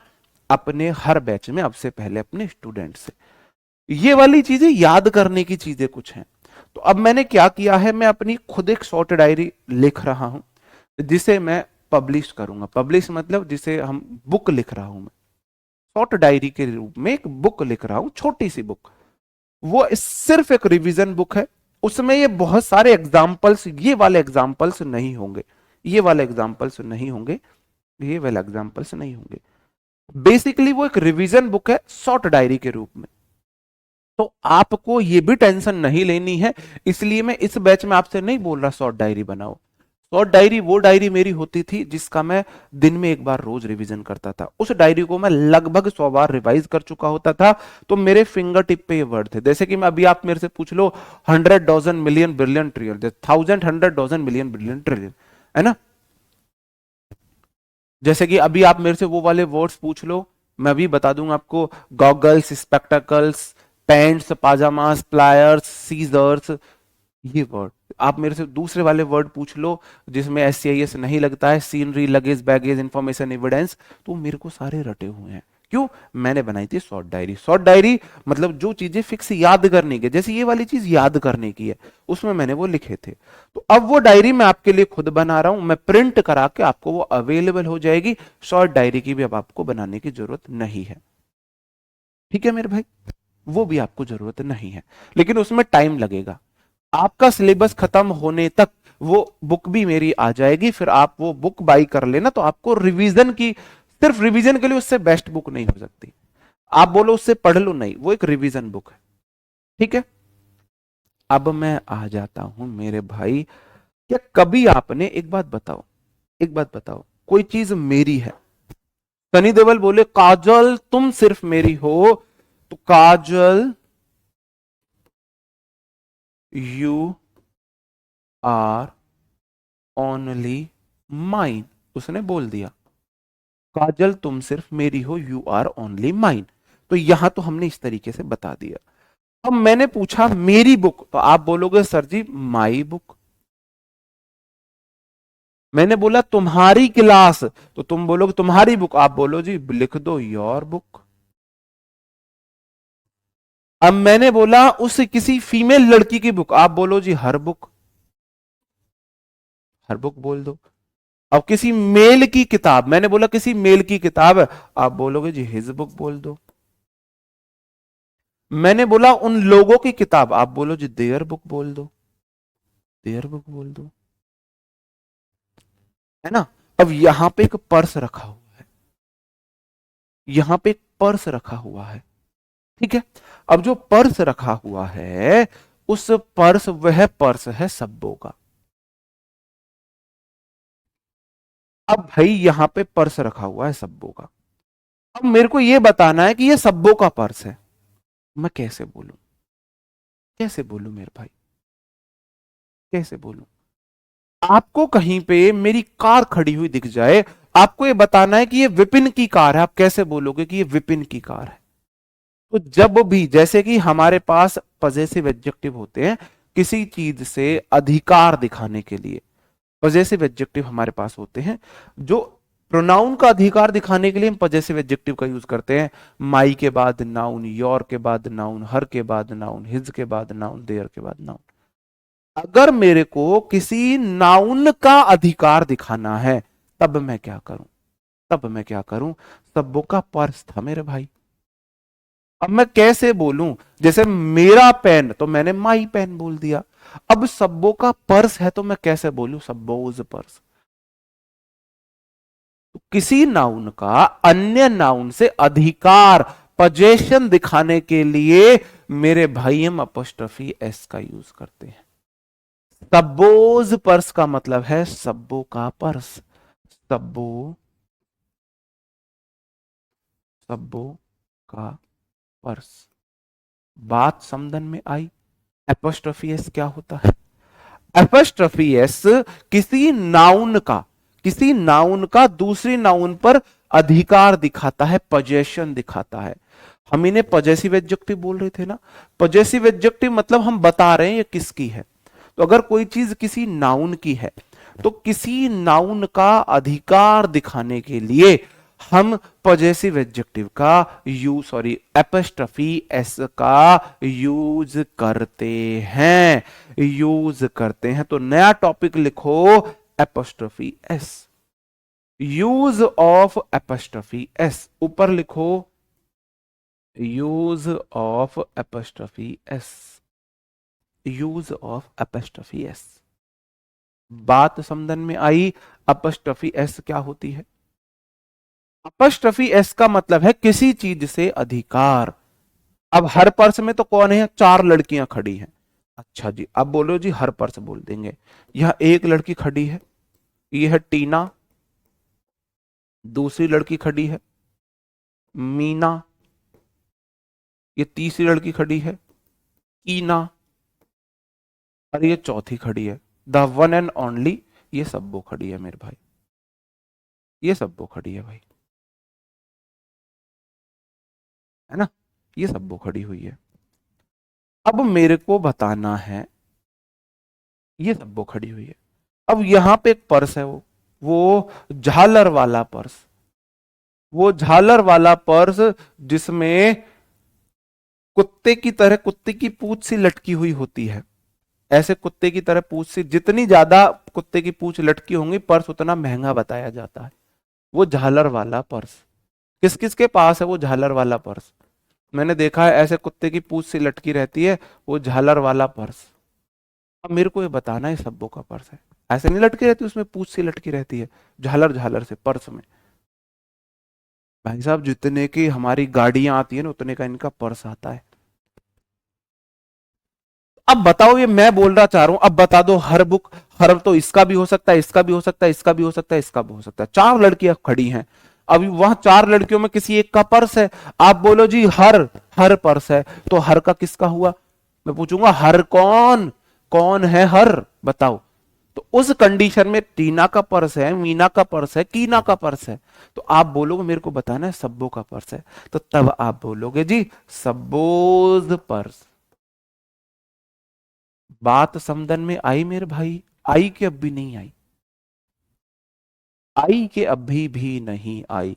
अपने हर बैच में, अब से पहले अपने स्टूडेंट से। ये वाली चीजें याद करने की चीजें कुछ हैं। तो अब मैंने क्या किया है, मैं अपनी खुद एक शॉर्ट डायरी लिख रहा हूं जिसे मैं पब्लिश करूंगा। पब्लिश मतलब जिसे हम बुक लिख रहा हूं मैं, शॉर्ट डायरी के रूप में एक बुक लिख रहा हूं, छोटी सी बुक। वो सिर्फ एक रिवीजन बुक है, उसमें ये बहुत सारे एग्जाम्पल्स, ये वाले एग्जाम्पल्स नहीं होंगे, ये वाले एग्जाम्पल्स नहीं होंगे, ये वाले एग्जाम्पल्स नहीं होंगे। बेसिकली वो एक रिवीजन बुक है शॉर्ट डायरी के रूप में। तो आपको ये भी टेंशन नहीं लेनी है, इसलिए मैं इस बैच में आपसे नहीं बोल रहा शॉर्ट डायरी बनाओ। शॉर्ट डायरी वो डायरी मेरी होती थी जिसका मैं दिन में एक बार रोज रिवीजन करता था। उस डायरी को मैं लगभग 100 बार रिवाइज कर चुका होता था। तो मेरे फिंगर टिप पे ये वर्ड थे, जैसे कि मैं अभी आप मेरे से पूछ लो 100 dozen million billion trillion, 1000 100 dozen million billion trillion, है ना। जैसे कि अभी आप मेरे से वो वाले वर्ड्स पूछ लो, मैं भी बता दूंगा आपको। Goggles, spectacles, pants, pyjamas, pliers, scissors, ये वर्ड। आप मेरे से दूसरे वाले वर्ड पूछ लो जिसमें SCIS नहीं लगता है, scenery, luggage, baggage, information, evidence, तो मेरे को सारे रटे हुए हैं। क्यों? मैंने बनाई थी शॉर्ट डायरी। शॉर्ट डायरी मतलब जो चीजें फिक्स याद करने की, जैसे ये वाली चीज याद करने की है, उसमें मैंने वो लिखे थे। तो अब वो डायरी मैं आपके लिए खुद बना रहा हूं, मैं प्रिंट करा के आपको वो अवेलेबल हो जाएगी। शॉर्ट डायरी की भी अब आपको बनाने की जरूरत नहीं है। ठीक है मेरे भाई, वो भी आपको जरूरत नहीं है, लेकिन उसमें टाइम लगेगा। आपका सिलेबस खत्म होने तक वो बुक भी मेरी आ जाएगी, फिर आप वो बुक बाई कर लेना। तो आपको रिवीजन की, सिर्फ रिवीजन के लिए उससे बेस्ट बुक नहीं हो सकती। आप बोलो उससे पढ़ लो, नहीं, वो एक रिवीजन बुक है। ठीक है, अब मैं आ जाता हूं मेरे भाई। क्या कभी आपने, एक बात बताओ, एक बात बताओ, कोई चीज मेरी है, सनी देओल बोले काजल तुम सिर्फ मेरी हो, तो काजल यू आर ओनली माइन, उसने बोल दिया काजल तुम सिर्फ मेरी हो, यू आर ओनली माइन। तो यहां तो हमने इस तरीके से बता दिया। अब मैंने पूछा मेरी बुक, तो आप बोलोगे सर जी माई बुक। मैंने बोला तुम्हारी क्लास, तो तुम बोलोगे तुम्हारी बुक, आप बोलो जी लिख दो योर बुक। अब मैंने बोला उस किसी फीमेल लड़की की बुक, आप बोलो जी हर बुक, हर बुक बोल दो। अब किसी मेल की किताब, मैंने बोला किसी मेल की किताब है, आप बोलोगे जी हिज बुक बोल दो। मैंने बोला उन लोगों की किताब, आप बोलो जी देयर बुक बोल दो, देयर बुक बोल दो, है ना। अब यहां पे एक पर्स रखा हुआ है, यहां पे एक पर्स रखा हुआ है, ठीक है। अब जो पर्स रखा हुआ है, उस पर्स, वह पर्स है सब्बों का। अब भाई यहां पे पर्स रखा हुआ है सब्बों का, अब मेरे को यह बताना है कि यह सब्बों का पर्स है। मैं कैसे बोलूं, कैसे बोलूं मेरे भाई, कैसे बोलूं? आपको कहीं पे मेरी कार खड़ी हुई दिख जाए, आपको यह बताना है कि यह विपिन की कार है, आप कैसे बोलोगे कि यह विपिन की कार है? तो जब भी, जैसे कि हमारे पास पजेसिव एडजेक्टिव होते हैं किसी चीज से अधिकार दिखाने के लिए, पजेसिव एडजेक्टिव हमारे पास होते हैं। जो प्रोनाउन का अधिकार दिखाने के लिए हम पजेसिव एडजेक्टिव का यूज करते हैं। माई के बाद नाउन, योर के बाद नाउन, हर के बाद नाउन, हिज के बाद नाउन, देयर के बाद नाउन। अगर मेरे को किसी नाउन का अधिकार दिखाना है, तब मैं क्या करूं, तब मैं क्या करूं? सब्बों का पर्स था मेरे भाई। अब मैं कैसे बोलूं? जैसे मेरा पेन, तो मैंने माई पेन बोल दिया। अब सब्बों का पर्स है, तो मैं कैसे बोलूं? सब्बोज पर्स। तो किसी नाउन का अन्य नाउन से अधिकार, पजेशन दिखाने के लिए मेरे भाई हम अपोस्ट्रोफी एस का यूज करते हैं। सब्बोज पर्स का मतलब है सब्बों का पर्स, सब्बो, सब्बों का पर्स। बात समझन में आई? एपोस्ट्रोफी एस क्या होता है? एपोस्ट्रोफी एस किसी नाउन का, किसी नाउन का दूसरी नाउन पर अधिकार दिखाता है, पजेशन दिखाता है। हम इन्हें पजेसिव एडजेक्टिव बोल रहे थे ना। पजेसिव एडजेक्टिव मतलब हम बता रहे हैं ये किसकी है। तो अगर कोई चीज किसी नाउन की है, तो किसी नाउन का अधिकार दिखाने के लिए हम पजेसिव एडजेक्टिव का यूज, सॉरी एपोस्ट्रोफी एस का यूज करते हैं, यूज करते हैं। तो नया टॉपिक लिखो, apostrophe S, use of apostrophe S. ऊपर लिखो use of apostrophe S, use of apostrophe S. बात समझन में आई? एपोस्ट्रोफी एस क्या होती है? अपस्ट्रफी एस का मतलब है किसी चीज से अधिकार। अब हर पर्स में तो कौन है? चार लड़कियां खड़ी हैं। अच्छा जी, अब बोलो जी हर पर्स बोल देंगे। यह एक लड़की खड़ी है, ये है टीना। दूसरी लड़की खड़ी है मीना। ये तीसरी लड़की खड़ी है कीना। और ये चौथी खड़ी है द वन एंड ओनली, ये सब वो खड़ी है मेरे भाई, ये सब वो खड़ी है भाई, है ना। ये सब वो खड़ी हुई है। अब मेरे को बताना है, ये सब वो खड़ी हुई है। अब यहां पे एक पर्स है, वो झालर वाला पर्स। वो झालर वाला पर्स जिसमें कुत्ते की तरह, कुत्ते की पूंछ सी लटकी हुई होती है, ऐसे कुत्ते की तरह पूंछ सी, जितनी ज्यादा कुत्ते की पूंछ लटकी होंगी पर्स उतना महंगा बताया जाता है। वो झालर वाला पर्स, किस किस के पास है वो झालर वाला पर्स? मैंने देखा है, ऐसे कुत्ते की पूंछ सी लटकी रहती है, वो झालर वाला पर्स। अब मेरे को ये बताना है सब्बों का पर्स है, ऐसे नहीं लटकी रहती, उसमें पूंछ सी लटकी रहती है, झालर झालर से पर्स में। भाई साहब जितने की हमारी गाड़ियां आती है ना, उतने का इनका पर्स आता है। अब बताओ, ये मैं बोल रहा चाह रहा हूं, अब बता दो, हर बुक, हर तो इसका भी हो सकता है, इसका भी हो सकता है, इसका भी हो सकता है, इसका भी हो सकता है। चार लड़कियां खड़ी हैं, अभी वहां चार लड़कियों में किसी एक का पर्स है, आप बोलो जी हर, हर पर्स है, तो हर का किसका हुआ? मैं पूछूंगा हर कौन, कौन है हर, बताओ। तो उस कंडीशन में टीना का पर्स है, मीना का पर्स है, कीना का पर्स है, तो आप बोलोगे मेरे को बताना है सब्बो का पर्स है, तो तब आप बोलोगे जी सब्बोज पर्स। बात समझ में आई मेरे भाई? आई कि अब भी नहीं आई? आई कि अभी भी नहीं आई?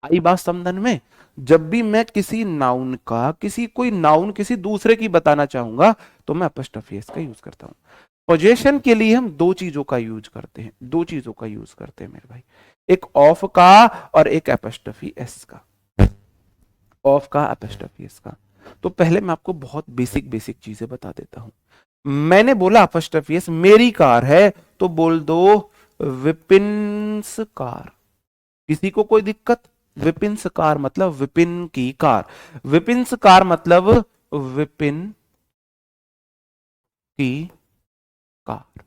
आई बात समझन में? जब भी मैं किसी नाउन का, किसी कोई नाउन किसी दूसरे की बताना चाहूंगा, तो मैं अपस्ट्रफी एस का यूज करता हूं। पोजेशन के लिए हम दो चीजों का यूज करते हैं, दो चीजों का यूज करते हैं मेरे भाई, एक ऑफ का और एक एपस्ट्रफी एस का। ऑफ का, एपस्ट्रफी एस का। तो पहले मैं आपको बहुत बेसिक बेसिक चीजें बता देता हूं। मैंने बोला अपस्ट्रफी एस, मेरी कार है, तो बोल दो विपिन्स कार। किसी को कोई दिक्कत? विपिन्स कार मतलब विपिन की कार, विपिन्स कार मतलब विपिन की कार।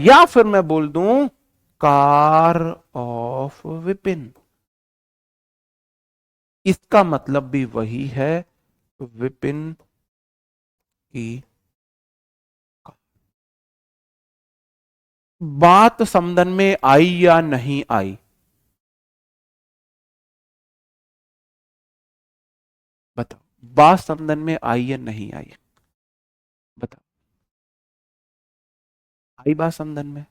या फिर मैं बोल दूं कार ऑफ विपिन, इसका मतलब भी वही है, विपिन की कार। बात समझन में आई या नहीं आई? बताओ, बात समझन में आई या नहीं आई? बताओ, आई बात समझन में?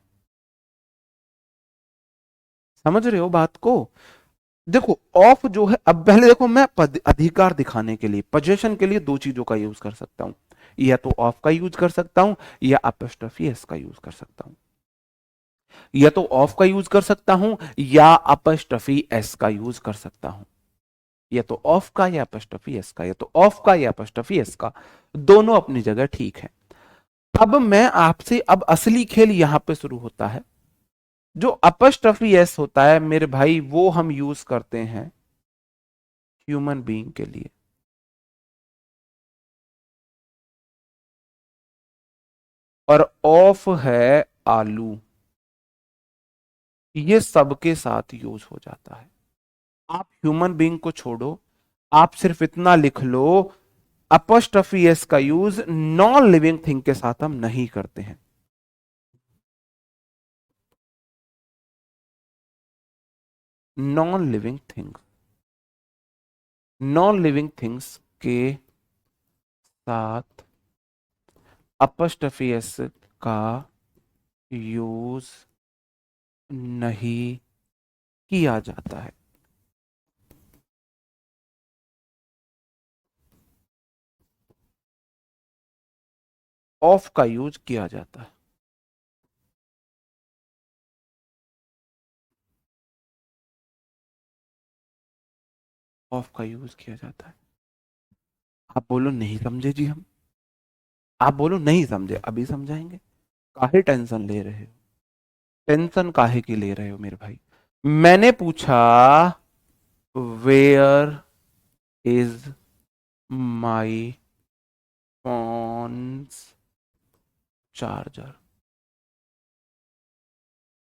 समझ रहे हो बात को? देखो ऑफ जो है, अब पहले देखो, मैं अधिकार दिखाने के लिए, पोजीशन के लिए दो चीजों का यूज कर सकता हूं, या तो ऑफ का यूज कर सकता हूं, या अपोस्ट्रोफी एस का यूज कर सकता हूं। या तो ऑफ का यूज कर सकता हूं, या अपोस्ट्रोफी एस का यूज कर सकता हूं। या तो ऑफ का या अपोस्ट्रोफी एस का, या तो ऑफ का या अपोस्ट्रोफी एस का, दोनों अपनी जगह ठीक है। अब मैं आपसे, अब असली खेल यहां पे शुरू होता है। जो अपोस्ट्रोफी एस होता है मेरे भाई, वो हम यूज करते हैं ह्यूमन बीइंग के लिए, और ऑफ है आलू, ये सबके साथ यूज हो जाता है। आप ह्यूमन बीइंग को छोड़ो, आप सिर्फ इतना लिख लो, अपोस्ट्रोफी एस का यूज नॉन लिविंग थिंग के साथ हम नहीं करते हैं। Non living things, non living things के साथ अपोस्ट्रोफी एस का यूज नहीं किया जाता है। ऑफ का यूज किया जाता है। ऑफ का यूज किया जाता है। आप बोलो नहीं समझे जी हम, आप बोलो नहीं समझे, अभी समझाएंगे। काहे टेंशन ले रहे हो? टेंशन काहे की ले रहे हो मेरे भाई? मैंने पूछा where is my phone's charger,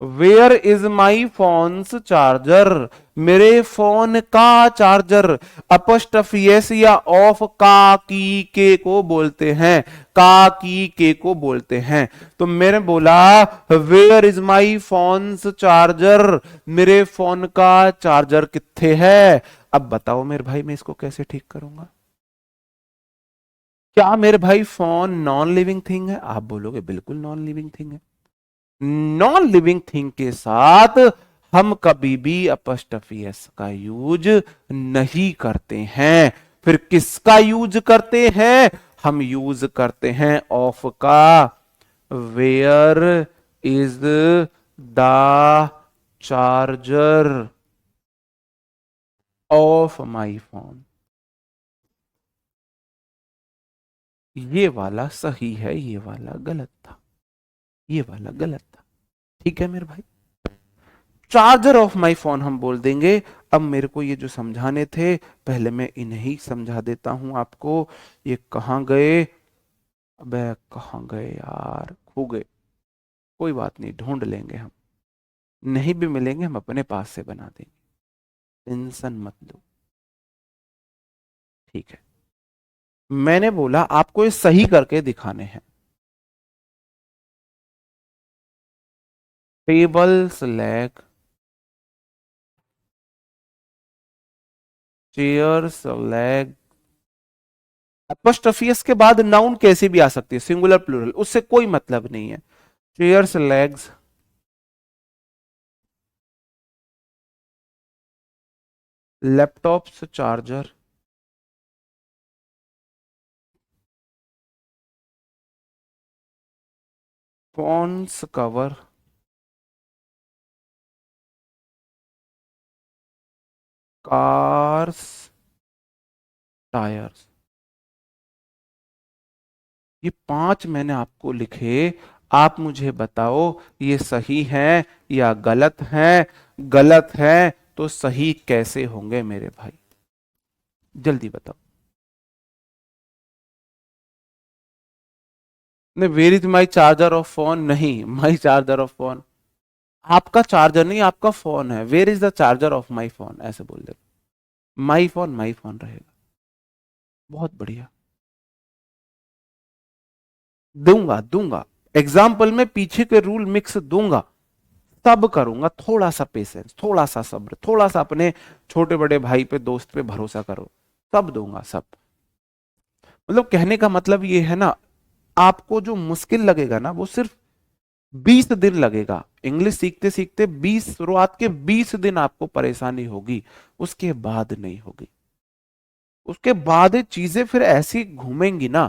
where is my phone's charger, मेरे फोन का चार्जर। अपस्ट्रफी एस या ऑफ का की के को बोलते हैं, का की के को बोलते हैं। तो मैंने बोला where is my phone's charger, मेरे फोन का चार्जर कित्थे है? अब बताओ मेरे भाई, मैं इसको कैसे ठीक करूंगा? क्या मेरे भाई फोन नॉन लिविंग थिंग है? आप बोलोगे बिल्कुल नॉन लिविंग थिंग है। नॉन लिविंग थिंग के साथ हम कभी भी अपॉस्ट्रोफी एस का यूज नहीं करते हैं। फिर किसका यूज करते हैं? हम यूज करते हैं ऑफ का। Where is the charger of my phone. ये वाला सही है, ये वाला गलत था, ये वाला गलत था। ठीक है मेरे भाई, चार्जर ऑफ माई फोन हम बोल देंगे। अब मेरे को ये जो समझाने थे, पहले मैं इन्हें ही समझा देता हूं आपको। ये कहां गए? अबे कहां गए यार, खो गए। कोई बात नहीं, ढूंढ लेंगे हम। नहीं भी मिलेंगे हम अपने पास से बना देंगे, टेंशन मत लो। ठीक है, मैंने बोला आपको ये सही करके दिखाने हैं। Tables leg, chairs leg. Apostrophes के बाद नाउन कैसे भी आ सकती है, सिंगुलर प्लूरल, उससे कोई मतलब नहीं है। Chairs legs, laptops charger, phones cover, cars tyres. ये 5 मैंने आपको लिखे। आप मुझे बताओ ये सही है या गलत है? गलत है तो सही कैसे होंगे मेरे भाई, जल्दी बताओ। नहीं, where is my charger of phone नहीं, माई चार्जर ऑफ फोन। आपका चार्जर नहीं, आपका फोन है। Where is the charger of my phone, ऐसे बोल दे। माई फोन रहेगा। बहुत बढ़िया, दूंगा दूंगा। एग्जाम्पल में पीछे के रूल मिक्स दूंगा, सब करूंगा। थोड़ा सा पेशेंस, थोड़ा सा सब्र, थोड़ा सा अपने छोटे बड़े भाई पे, दोस्त पे भरोसा करो। सब दूंगा सब। मतलब कहने का मतलब ये है ना, आपको जो मुश्किल लगेगा ना वो सिर्फ 20 दिन लगेगा। इंग्लिश सीखते सीखते 20, शुरुआत के 20 दिन आपको परेशानी होगी, उसके बाद नहीं होगी। उसके बाद ये चीजें फिर ऐसी घूमेंगी ना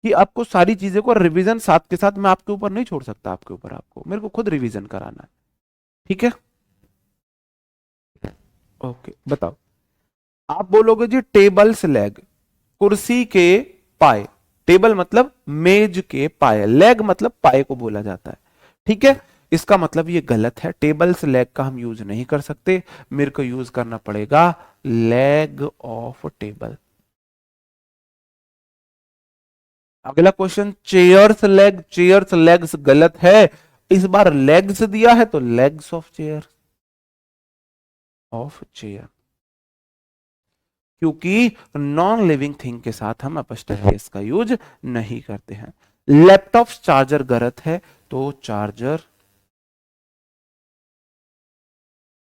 कि आपको सारी चीजें को रिवीजन साथ के साथ मैं आपके ऊपर नहीं छोड़ सकता, आपके ऊपर आपको मेरे को खुद रिवीजन कराना है। ठीक है, ओके बताओ। आप बोलोगे जी टेबल्स लेग, कुर्सी के पाए। टेबल मतलब मेज के पाए, लेग मतलब पाए को बोला जाता है। ठीक है, इसका मतलब ये गलत है। टेबल्स लेग का हम यूज नहीं कर सकते, मेरे को यूज करना पड़ेगा लेग ऑफ टेबल। अगला question, chairs leg, chairs legs गलत है। इस बार लेग्स दिया है तो legs of chair, of chair, क्योंकि नॉन लिविंग थिंग के साथ हम अपस्ट्रफ का यूज नहीं करते हैं। लैपटॉप चार्जर गलत है, तो चार्जर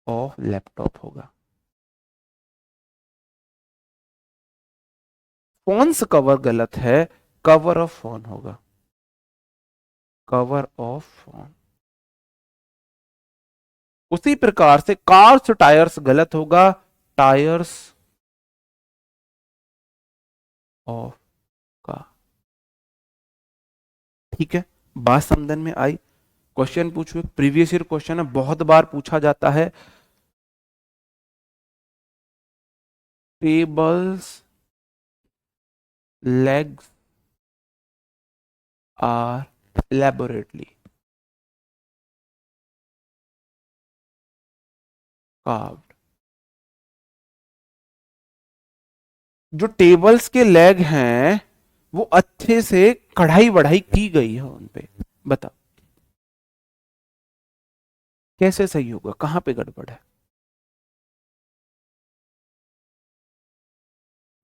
ऑफ लैपटॉप होगा। फोन्स कवर गलत है, कवर ऑफ फोन होगा, कवर ऑफ फोन। उसी प्रकार से कार्स टायर्स गलत होगा, टायर्स ऑफ का। ठीक है, बात समझन में आई। क्वेश्चन पूछो, प्रीवियस ईयर क्वेश्चन है, बहुत बार पूछा जाता है। Tables legs are elaborately carved। जो टेबल्स के लेग हैं वो अच्छे से कढ़ाई बढ़ाई की गई है उन पे। बताओ कैसे सही होगा, कहां पे गड़बड़ है?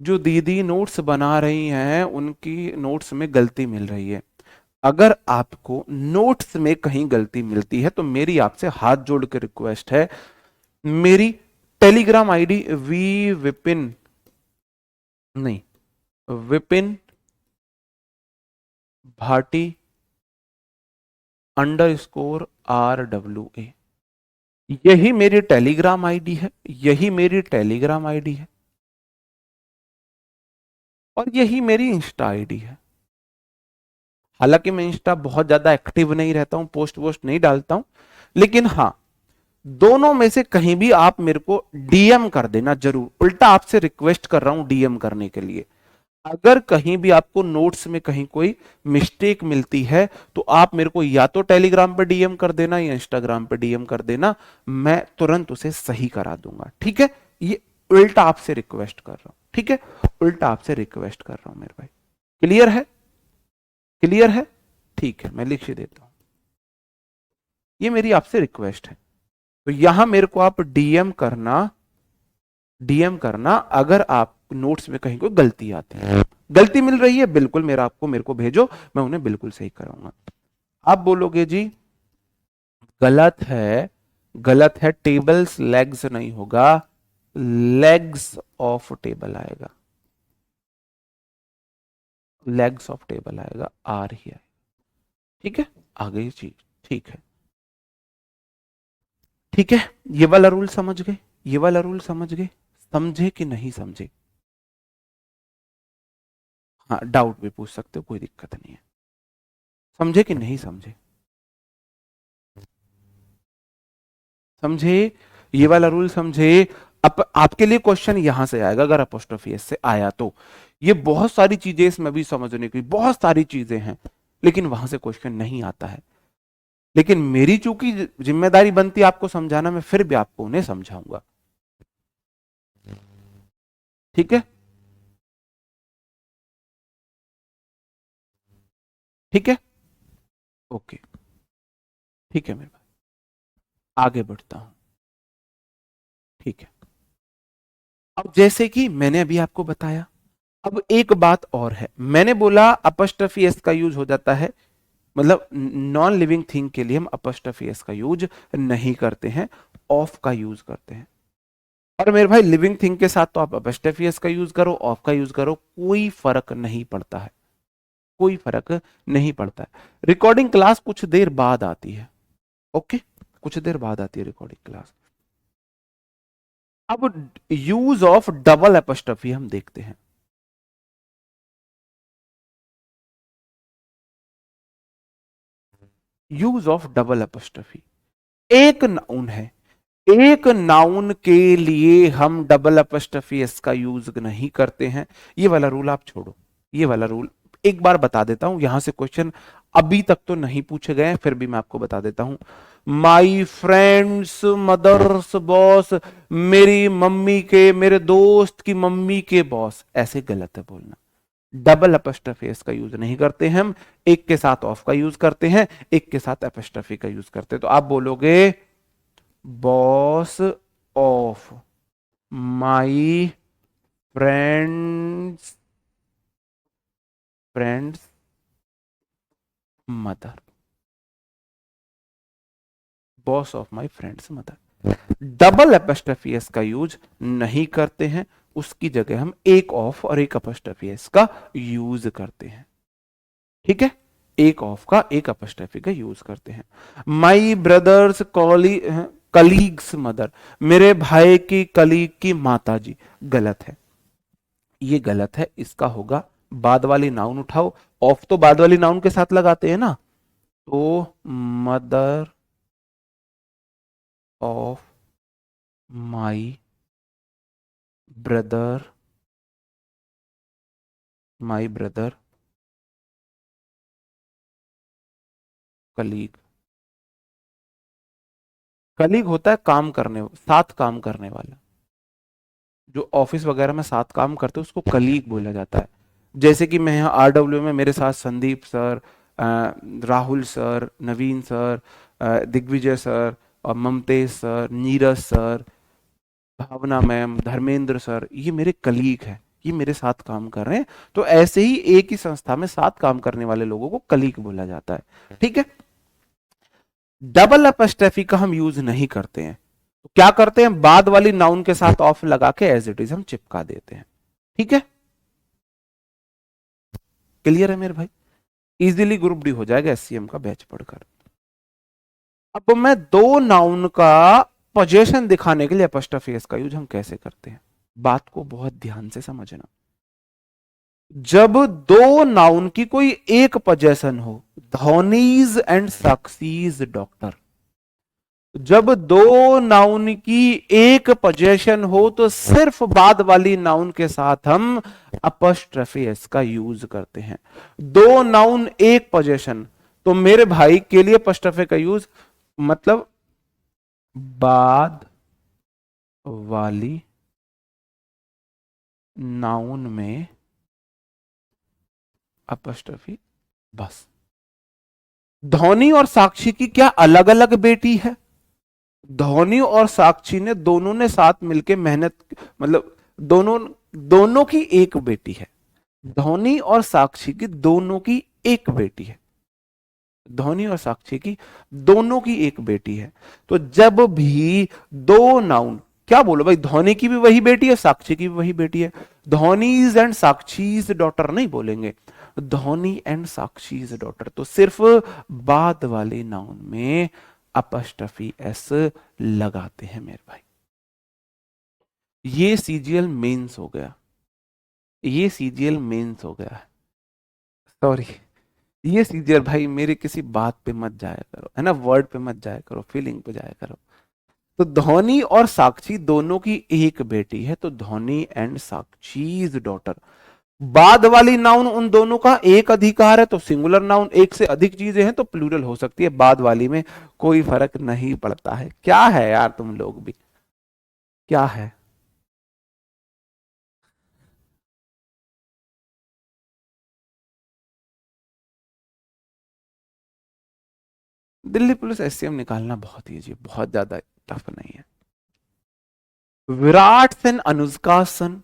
जो दीदी नोट्स बना रही हैं उनकी नोट्स में गलती मिल रही है। अगर आपको नोट्स में कहीं गलती मिलती है तो मेरी आपसे हाथ जोड़ के रिक्वेस्ट है, मेरी टेलीग्राम आईडी वी विपिन, नहीं, विपिन भाटी _RWA, यही मेरी टेलीग्राम आईडी है, यही मेरी टेलीग्राम आईडी है, और यही मेरी इंस्टा आईडी है। हालांकि मैं इंस्टा बहुत ज्यादा एक्टिव नहीं रहता हूं, पोस्ट वोस्ट नहीं डालता हूं, लेकिन हाँ, दोनों में से कहीं भी आप मेरे को डीएम कर देना जरूर। उल्टा आपसे रिक्वेस्ट कर रहा हूं डीएम करने के लिए। अगर कहीं भी आपको नोट्स में कहीं कोई मिस्टेक मिलती है तो आप मेरे को या तो टेलीग्राम पे डीएम कर देना या इंस्टाग्राम पे डीएम कर देना, मैं तुरंत उसे सही करा दूंगा। ठीक है, ये उल्टा आपसे रिक्वेस्ट कर रहा हूं। ठीक है, उल्टा आपसे रिक्वेस्ट कर रहा हूं मेरे भाई। क्लियर है? क्लियर है? ठीक है, मैं लिख ही देता हूं, ये मेरी आपसे रिक्वेस्ट है। तो यहां मेरे को आप डीएम करना, डीएम करना अगर आप नोट्स में कहीं कोई गलती आती है, गलती मिल रही है, बिल्कुल मेरा आपको मेरे को भेजो, मैं उन्हें बिल्कुल सही कराऊंगा। आप बोलोगे जी गलत है, गलत है, टेबल्स लेग्स नहीं होगा, लेग्स ऑफ टेबल आएगा, लेग्स ऑफ टेबल आएगा, आर ही आएगा। ठीक है, आ गई चीज। ठीक है, ठीक है, ये वाला रूल समझ गए? ये वाला रूल समझ गए? समझे कि नहीं समझे? हाँ, डाउट भी पूछ सकते हो, कोई दिक्कत नहीं है। समझे कि नहीं समझे? समझे? ये वाला रूल समझे? अब आपके लिए क्वेश्चन यहां से आएगा, अगर अपोस्ट्रोफी एस से आया तो। ये बहुत सारी चीजें इसमें भी समझने की, बहुत सारी चीजें हैं, लेकिन वहां से क्वेश्चन नहीं आता है। लेकिन मेरी चूंकि जिम्मेदारी बनती है आपको समझाना, मैं फिर भी आपको उन्हें समझाऊंगा। ठीक है, ठीक है, ओके, ठीक है मेरे भाई, आगे बढ़ता हूं। ठीक है, अब जैसे कि मैंने अभी आपको बताया, अब एक बात और है, मैंने बोला अपस्ट्रफी एस का यूज हो जाता है, मतलब नॉन लिविंग थिंग के लिए हम अपस्ट्रफी एस का यूज नहीं करते हैं, ऑफ का यूज करते हैं। और मेरे भाई लिविंग थिंग के साथ तो आप अपस्ट्रफी एस का यूज करो, ऑफ का यूज करो, कोई फर्क नहीं पड़ता है, कोई फर्क नहीं पड़ता है। रिकॉर्डिंग क्लास कुछ देर बाद आती है, ओके, कुछ देर बाद आती है रिकॉर्डिंग क्लास। अब यूज ऑफ डबल एपोस्ट्रोफी हम देखते हैं। यूज ऑफ डबल एपोस्ट्रोफी, एक नाउन है, एक नाउन के लिए हम डबल एपोस्ट्रोफी एस का यूज नहीं करते हैं। ये वाला रूल आप छोड़ो, ये वाला रूल एक बार बता देता हूं, यहां से क्वेश्चन अभी तक तो नहीं पूछे गए, फिर भी मैं आपको बता देता हूं। माई फ्रेंड्स मदर्स बॉस, मेरी मम्मी के, मेरे दोस्त की मम्मी के बॉस, ऐसे गलत है बोलना। डबल एपोस्ट्रोफी एस का यूज नहीं करते हैं हम, एक के साथ ऑफ का यूज करते हैं, एक के साथ एपोस्ट्रोफी का यूज करते हैं। तो आप बोलोगे boss of my friends, friends mother, boss of my friends mother. Double apostrophe S का यूज नहीं करते हैं, उसकी जगह हम एक ऑफ और एक एपोस्ट्रोफी एस का यूज करते हैं। ठीक है, एक ऑफ का एक अपस्ट्रफी का यूज करते हैं। माई ब्रदर्स कलीग्स मदर, मेरे भाई की कलीग की माता जी, गलत है, ये गलत है, इसका होगा बाद वाली नाउन उठाओ, ऑफ तो बाद वाली नाउन के साथ लगाते हैं ना, तो mother of my brother, my brother colleague, colleague होता है काम करने, साथ काम करने वाला, जो ऑफिस वगैरह में साथ काम करते हैं उसको कलीग बोला जाता है। जैसे कि मैं यहाँ आरडब्ल्यू में, मेरे साथ संदीप सर, राहुल सर, नवीन सर, दिग्विजय सर, और ममतेज सर, नीरज सर, भावना मैम, धर्मेंद्र सर, ये मेरे कलीग हैं, ये मेरे साथ काम कर रहे हैं। तो ऐसे ही एक ही संस्था में साथ काम करने वाले लोगों को कलीग बोला जाता है। ठीक है, डबल अपस्ट्रफी का हम यूज नहीं करते हैं, तो क्या करते हैं, बाद वाली नाउन के साथ ऑफ लगा के एज इट इज हम चिपका देते हैं। ठीक है, क्लियर है मेरे भाई? इजीली ग्रुप डी हो जाएगा एससीएम का बैच पढ़कर। अब मैं दो नाउन का पोजीशन दिखाने के लिए अपॉस्ट्रोफी एस का यूज हम कैसे करते हैं, बात को बहुत ध्यान से समझना। जब दो नाउन की कोई एक पोजीशन हो, धोनीज एंड साक्षीज डॉक्टर, जब दो नाउन की एक पोजीशन हो तो सिर्फ बाद वाली नाउन के साथ हम अपॉस्ट्रोफी एस का यूज करते हैं। दो नाउन एक पोजीशन, तो मेरे भाई के लिए अपॉस्ट्रोफी का यूज मतलब बाद वाली नाउन में अपॉस्ट्रोफी, बस। धोनी और साक्षी की क्या अलग अलग बेटी है? धोनी और साक्षी ने दोनों ने साथ मिलके मेहनत, मतलब दोनों दोनों की एक बेटी है। धोनी और साक्षी की दोनों की एक बेटी है। धोनी और साक्षी की दोनों की एक बेटी है। तो जब भी दो नाउन, क्या बोलो भाई, धोनी की भी वही बेटी है, साक्षी की भी वही बेटी है, धोनीज एंड साक्षीज डॉटर नहीं बोलेंगे, धोनी एंड साक्षीज डॉटर, तो सिर्फ बाद वाले नाउन में अपॉस्ट्रोफी एस लगाते हैं मेरे भाई। ये सीजीएल मेंस हो गया, ये सीजीएल मेंस हो गया है, सॉरी। ये सीजीएल भाई मेरे किसी बात पे मत जाया करो, है ना, वर्ड पे मत जाया करो, फीलिंग पे जाया करो। तो धोनी और साक्षी दोनों की एक बेटी है, तो धोनी एंड साक्षीज डॉटर। बाद वाली नाउन उन दोनों का एक अधिकार है, तो सिंगुलर नाउन एक से अधिक चीजें हैं तो प्लूरल हो सकती है, बाद वाली में कोई फर्क नहीं पड़ता है। क्या है यार तुम लोग भी, क्या है? दिल्ली पुलिस एससीएम निकालना बहुत ईजी, बहुत ज्यादा टफ नहीं है। विराट सेन अनुष्का सन,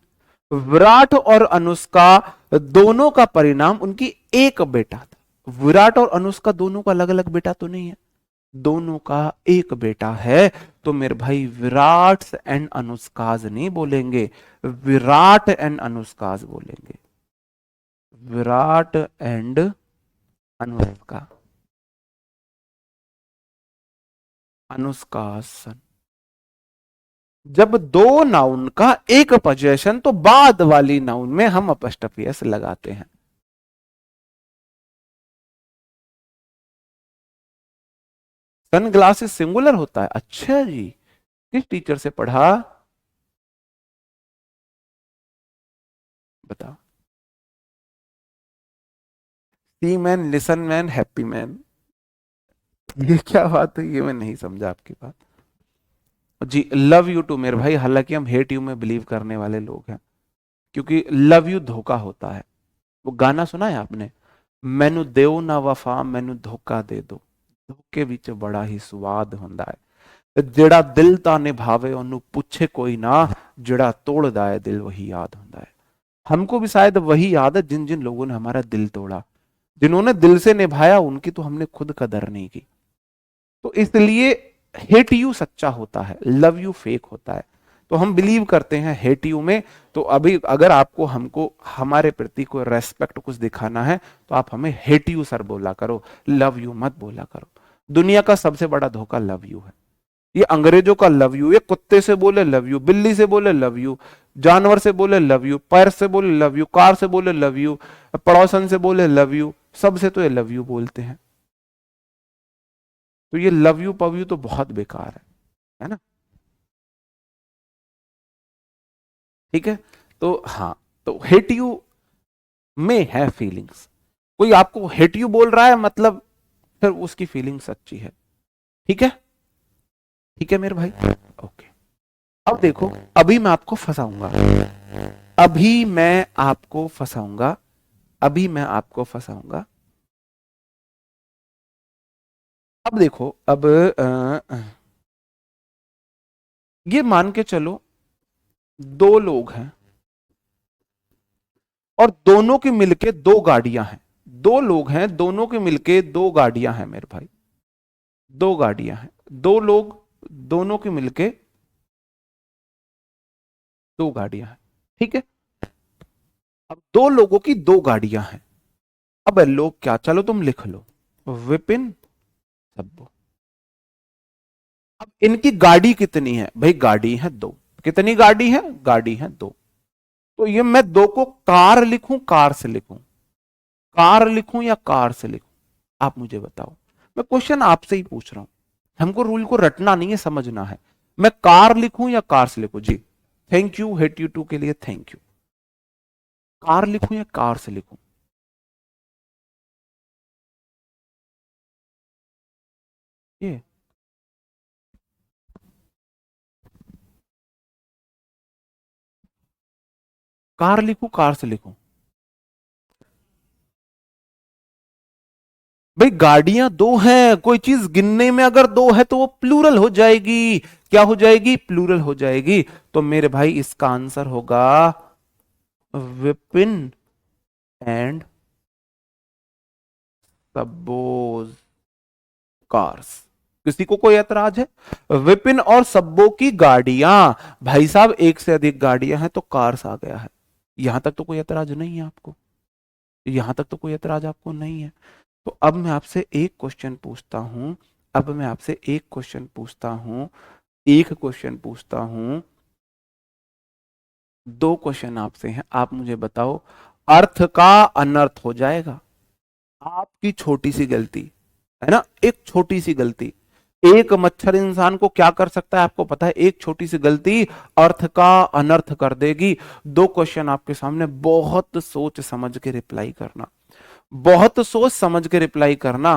विराट और अनुष्का दोनों का परिणाम उनकी एक बेटा था। विराट और अनुष्का दोनों का अलग अलग बेटा तो नहीं है, दोनों का एक बेटा है। तो मेरे भाई विराट एंड अनुष्काज नहीं बोलेंगे, विराट एंड अनुष्काज बोलेंगे, विराट एंड अनुष्का, अनुष्कासन। जब दो नाउन का एक पोजीशन, तो बाद वाली नाउन में हम अपॉस्ट्रोफी एस लगाते हैं। सन ग्लासेस सिंगुलर होता है, अच्छा जी, किस टीचर से पढ़ा, बताओ। See man, listen man, happy man, ये क्या बात है, ये मैं नहीं समझा आपकी बात जी। लव यू टू मेरे भाई, हालांकि हम हेट यू में बिलीव करने वाले लोग हैं, क्योंकि लव यू धोखा होता है। वो गाना सुना है आपने, मैनू देओ ना वफा मैनू धोखा दे दो, धोखे विच बड़ा ही स्वाद हुंदा है, जेड़ा दिल ता निभावे ओनू पूछे कोई ना, जेड़ा तोड़दा है दिल वही याद हुंदा है। हमको भी शायद वही याद है जिन जिन लोगों ने हमारा दिल तोड़ा, जिन्होंने दिल से निभाया उनकी तो हमने खुद कदर नहीं की। तो इसलिए हेट यू सच्चा होता है, लव यू फेक होता है। तो हम बिलीव करते हैं हेट यू में। तो अभी अगर आपको हमको हमारे प्रति कोई रेस्पेक्ट कुछ दिखाना है तो आप हमें हेट यू सर बोला करो, लव यू मत बोला करो। दुनिया का सबसे बड़ा धोखा लव यू है। ये अंग्रेजों का लव यू, ये कुत्ते से बोले लव यू, बिल्ली से बोले लव यू, जानवर से बोले लव यू, पैर से बोले लव यू, कार से बोले लव यू, पड़ोसन से बोले लव यू, सबसे तो ये लव यू बोलते हैं। तो ये लव यू पव यू तो बहुत बेकार है ना। ठीक है, तो हाँ, तो हेट यू में है फीलिंग्स। कोई आपको हेट यू बोल रहा है मतलब फिर उसकी फीलिंग सच्ची है। ठीक है, ठीक है मेरे भाई, ओके। अब देखो, अभी मैं आपको फंसाऊंगा, अभी मैं आपको फंसाऊंगा, अभी मैं आपको फंसाऊंगा। अब देखो, अब ये मान के चलो दो लोग हैं और दोनों की मिलके दो गाड़ियां हैं। दो लोग हैं, दोनों की मिलके दो गाड़ियां हैं मेरे भाई, दो गाड़ियां हैं, दो लोग, दोनों की मिलके दो गाड़ियां हैं। ठीक है, अब दो लोगों की दो गाड़ियां हैं। अब लोग क्या, चलो तुम लिख लो, विपिन, सब्बू। अब इनकी गाड़ी कितनी है भाई? गाड़ी है दो। कितनी गाड़ी है? गाड़ी है दो। तो ये मैं दो को कार लिखूं, कार से लिखूं, कार लिखूं या कार से लिखूं? आप मुझे बताओ। मैं क्वेश्चन आपसे ही पूछ रहा हूं, हमको रूल को रटना नहीं है, समझना है। मैं कार लिखूं या कार से लिखूं? जी, thank you hate you too के लिए थैंक यू। कार लिखूं या कार से लिखूं? ये कार लिखूं, कार से लिखूं? भाई गाड़ियां दो हैं, कोई चीज गिनने में अगर दो है तो वो प्लूरल हो जाएगी। क्या हो जाएगी? प्लूरल हो जाएगी। तो मेरे भाई इसका आंसर होगा विपिन एंड सब्बोज कार्स। किसी को कोई एतराज है? विपिन और सब्बो की गाड़ियां। भाई साहब एक से अधिक गाड़ियां हैं तो कार्स आ गया है। यहां तक तो कोई एतराज नहीं है आपको? यहां तक तो कोई एतराज आपको नहीं है? तो अब मैं आपसे एक क्वेश्चन पूछता हूं। अब मैं आपसे एक क्वेश्चन पूछता हूं। एक क्वेश्चन पूछता हूं। दो क्वेश्चन आपसे हैं, आप मुझे बताओ। अर्थ का अनर्थ हो जाएगा। आपकी छोटी सी गलती है ना, एक छोटी सी गलती, एक मच्छर इंसान को क्या कर सकता है आपको पता है? एक छोटी सी गलती अर्थ का अनर्थ कर देगी। दो क्वेश्चन आपके सामने, बहुत सोच समझ के रिप्लाई करना, बहुत सोच समझ के रिप्लाई करना।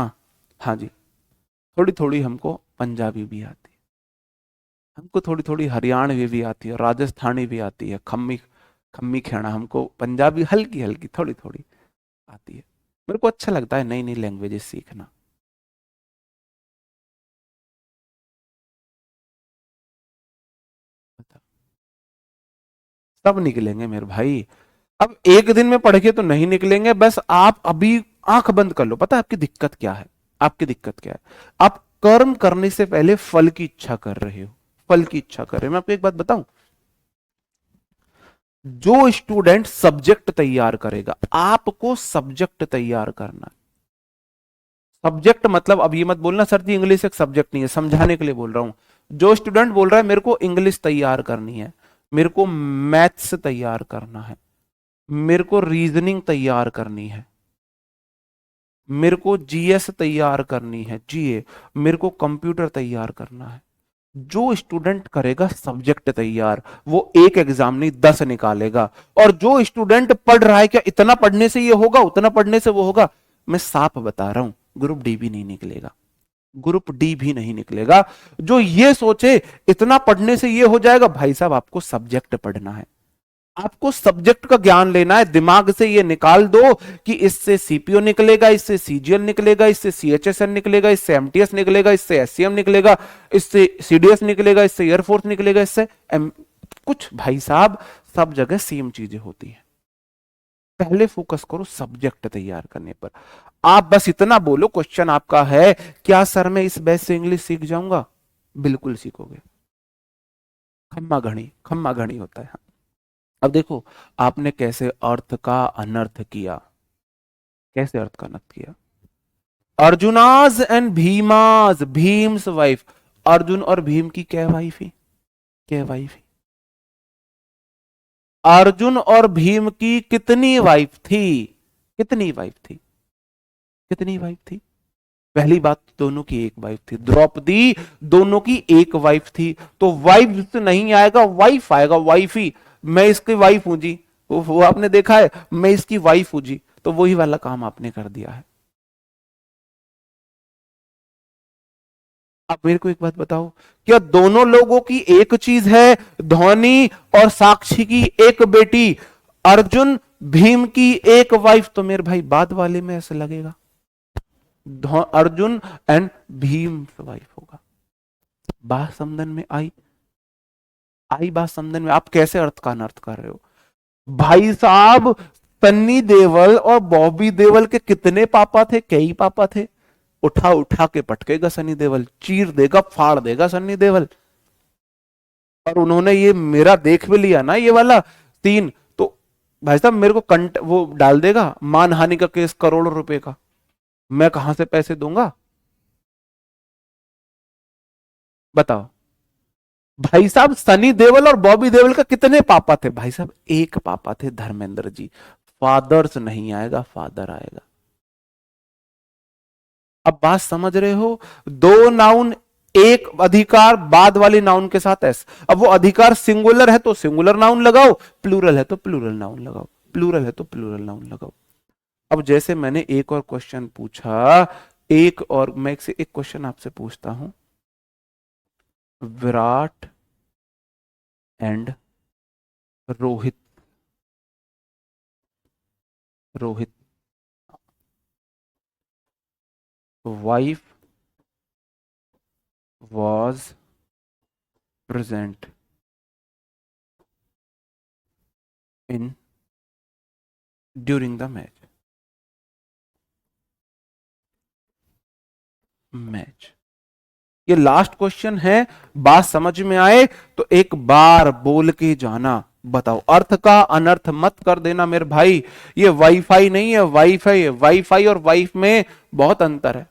हाँ जी, थोड़ी थोड़ी हमको पंजाबी भी आती है, हमको थोड़ी थोड़ी हरियाणवी भी आती है, राजस्थानी भी आती है, खम्मी खम्मी खेड़ा हमको पंजाबी हल्की हल्की थोड़ी थोड़ी आती है। मेरे को अच्छा लगता है नई नई लैंग्वेजेस सीखना। सब निकलेंगे मेरे भाई। अब एक दिन में पढ़ के तो नहीं निकलेंगे, बस आप अभी आंख बंद कर लो। पता है आपकी दिक्कत क्या है? आपकी दिक्कत क्या है? आप कर्म करने से पहले फल की इच्छा कर रहे हो। फल की इच्छा कर रहे हो। मैं आपको एक बात बताऊं, जो स्टूडेंट सब्जेक्ट तैयार करेगा, आपको सब्जेक्ट तैयार करना है। सब्जेक्ट मतलब अब ये मत बोलना सर जी इंग्लिश एक सब्जेक्ट नहीं है, समझाने के लिए बोल रहा हूं। जो स्टूडेंट बोल रहा है मेरे को इंग्लिश तैयार करनी है, मेरे को मैथ्स तैयार करना है, मेरे को रीजनिंग तैयार करनी है, मेरे को जीएस तैयार करनी है, जीए, मेरे को कंप्यूटर तैयार करना है। जो स्टूडेंट करेगा सब्जेक्ट तैयार, वो एक एग्जाम नहीं 10 निकालेगा। और जो स्टूडेंट पढ़ रहा है क्या इतना पढ़ने से ये होगा, उतना पढ़ने से वो होगा, मैं साफ बता रहा हूं, ग्रुप डी भी नहीं निकलेगा। ग्रुप डी भी नहीं निकलेगा। जो ये सोचे इतना पढ़ने से ये हो जाएगा, भाई साहब आपको सब्जेक्ट पढ़ना है, आपको सब्जेक्ट का ज्ञान लेना है। दिमाग से ये निकाल दो कि इससे सीपीओ निकलेगा, इससे सीजीएल निकलेगा, इससे सीएचएसएन निकलेगा, इससे एमटीएस निकलेगा, इससे एससीएम निकलेगा, इससे सीडीएस निकलेगा, इससे एयरफोर्स निकलेगा, इससे कुछ भाई साहब सब जगह सेम चीजें होती हैं। पहले फोकस करो सब्जेक्ट तैयार करने पर। आप बस इतना बोलो, क्वेश्चन आपका है क्या सर मैं इस बैच से इंग्लिश सीख जाऊंगा? बिल्कुल सीखोगे। खम्मा घड़ी होता है। अब देखो आपने कैसे अर्थ का अनर्थ किया, कैसे अर्थ का अनर्थ किया। Arjuna's and Bhima's, Bhim's wife. अर्जुन और भीम की क्या वाइफ ही? क्या वाइफ ही? अर्जुन और भीम की कितनी वाइफ थी? कितनी वाइफ थी? कितनी वाइफ थी? पहली बात, दोनों की एक वाइफ थी। द्रौपदी दोनों की एक वाइफ थी। तो वाइफ से नहीं आएगा, वाइफ आएगा, वाइफ ही। मैं इसकी वाइफ हूं जी, वो आपने देखा है, मैं इसकी वाइफ हूं जी, तो वही वाला काम आपने कर दिया है। आप मेरे को एक बात बताओ, क्या दोनों लोगों की एक चीज है? धोनी और साक्षी की एक बेटी, अर्जुन भीम की एक वाइफ, तो मेरे भाई बाद वाले में ऐसा लगेगा अर्जुन एंड भीम वाइफ होगा। बात समझन में आई? आई बात समझन में? आप कैसे अर्थ का अनर्थ कर रहे हो भाई साहब? सन्नी देवल और बॉबी देवल के कितने पापा थे? कई पापा थे। उठा उठा के पटकेगा सनी देवल, चीर देगा, फाड़ देगा सन्नी देवल। और उन्होंने ये मेरा देख भी लिया ना ये वाला सीन, तो भाई साहब मेरे को वो डाल देगा मानहानि का केस करोड़ों रुपए का। मैं कहां से पैसे दूंगा? बताओ भाई साहब, सनी देओल और बॉबी देओल का कितने पापा थे भाई साहब? एक पापा थे, धर्मेंद्र जी। फादर्स नहीं आएगा, फादर आएगा। अब बात समझ रहे हो? दो नाउन, एक अधिकार, बाद वाली नाउन के साथ एस। अब वो अधिकार सिंगुलर है तो सिंगुलर नाउन लगाओ, प्लूरल है तो प्लूरल नाउन लगाओ, प्लूरल है तो प्लूरल नाउन लगाओ। अब जैसे मैंने एक और क्वेश्चन पूछा, एक और मैं एक क्वेश्चन आपसे पूछता हूं। Virat and Rohit, Rohit wife was present in during the match. ये लास्ट क्वेश्चन है, बात समझ में आए तो एक बार बोल के जाना। बताओ, अर्थ का अनर्थ मत कर देना मेरे भाई। ये वाईफाई नहीं है, वाईफाई है। वाईफाई और वाइफ में बहुत अंतर है।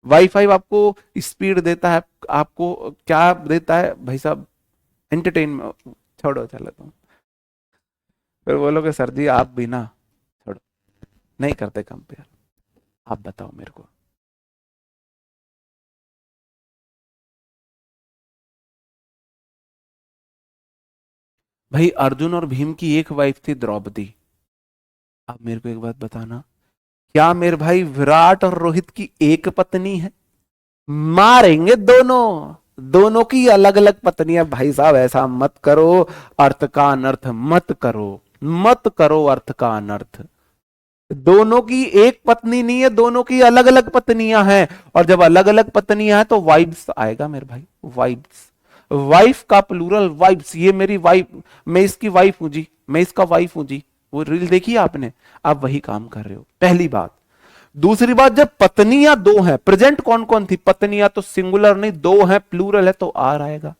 वाईफाई आपको स्पीड देता है, आपको क्या देता है भाई साहब? एंटरटेनमेंट। छोड़ो, चलो तुम फिर बोलोगे सर जी आप भी ना, छोड़ो, नहीं करते कंपेयर। आप बताओ मेरे को। भाई अर्जुन और भीम की एक वाइफ थी, द्रौपदी। आप मेरे को एक बात बताना, क्या मेरे भाई विराट और रोहित की एक पत्नी है? मारेंगे दोनों। दोनों की अलग अलग पत्नियां भाई साहब, ऐसा मत करो। अर्थ का अनर्थ मत करो, मत करो अर्थ का अनर्थ। दोनों की एक पत्नी नहीं है, दोनों की अलग अलग पत्नियां हैं। और जब अलग अलग पत्नियां हैं तो वाइब्स आएगा मेरे भाई, वाइब्स। वाइफ का प्लूरल वाइब्स। ये मेरी वाइफ, मैं इसकी वाइफ हूं जी, मैं इसका वाइफ हूं जी। वो रील देखी आपने? आप वही काम कर रहे हो, पहली बात। दूसरी बात, जब पत्नियां दो हैं, प्रेजेंट कौन कौन थी? पत्नियां तो सिंगुलर नहीं, दो हैं, प्लूरल है तो आर आएगा।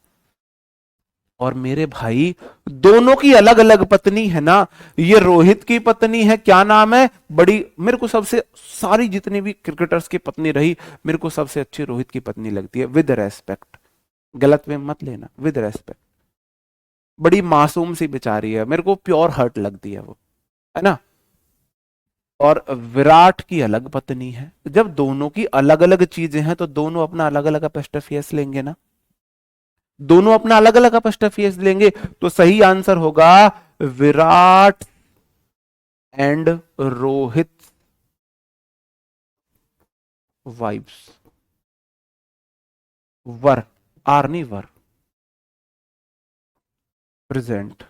और मेरे भाई दोनों की अलग अलग पत्नी है ना। ये रोहित की पत्नी है, क्या नाम है? बड़ी, मेरे को सबसे, सारी जितनी भी क्रिकेटर्स की पत्नी रही, मेरे को सबसे अच्छी रोहित की पत्नी लगती है, विद रेस्पेक्ट। गलत में मत लेना, विद रेस्पेक्ट। बड़ी मासूम सी बेचारी है, मेरे को प्योर हर्ट लगती है वो, है ना। और विराट की अलग पत्नी है। जब दोनों की अलग अलग चीजें हैं तो दोनों अपना अलग अलग अपस्टफियस लेंगे ना। दोनों अपना अलग अलग अपस्टफियस लेंगे तो सही आंसर होगा Virat and Rohit vibes were, are नहीं वर, प्रेजेंट।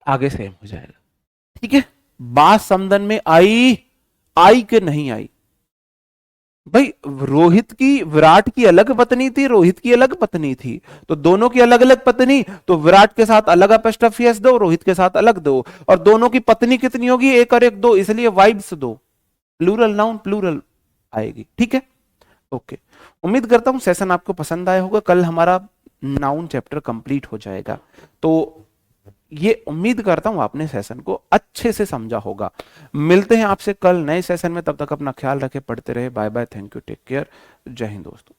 आगे सेम हो जाएगा, ठीक है। बात समझन में आई? आई कि नहीं आई? भाई रोहित की, विराट की अलग पत्नी थी, रोहित की अलग पत्नी थी, तो दोनों की अलग अलग पत्नी, तो विराट के साथ अलग अपस्टफियस दो, रोहित के साथ अलग दो। और दोनों की पत्नी कितनी होगी? एक और एक दो, इसलिए वाइब्स दो, प्लूरल नाउन प्लूरल आएगी, ठीक है। ओके, उम्मीद करता हूं सेशन आपको पसंद आया होगा। कल हमारा नाउन चैप्टर कंप्लीट हो जाएगा, तो ये उम्मीद करता हूं आपने सेशन को अच्छे से समझा होगा। मिलते हैं आपसे कल नए सेशन में, तब तक अपना ख्याल रखें, पढ़ते रहे। Bye bye, thank you, take care, जय हिंद दोस्तों।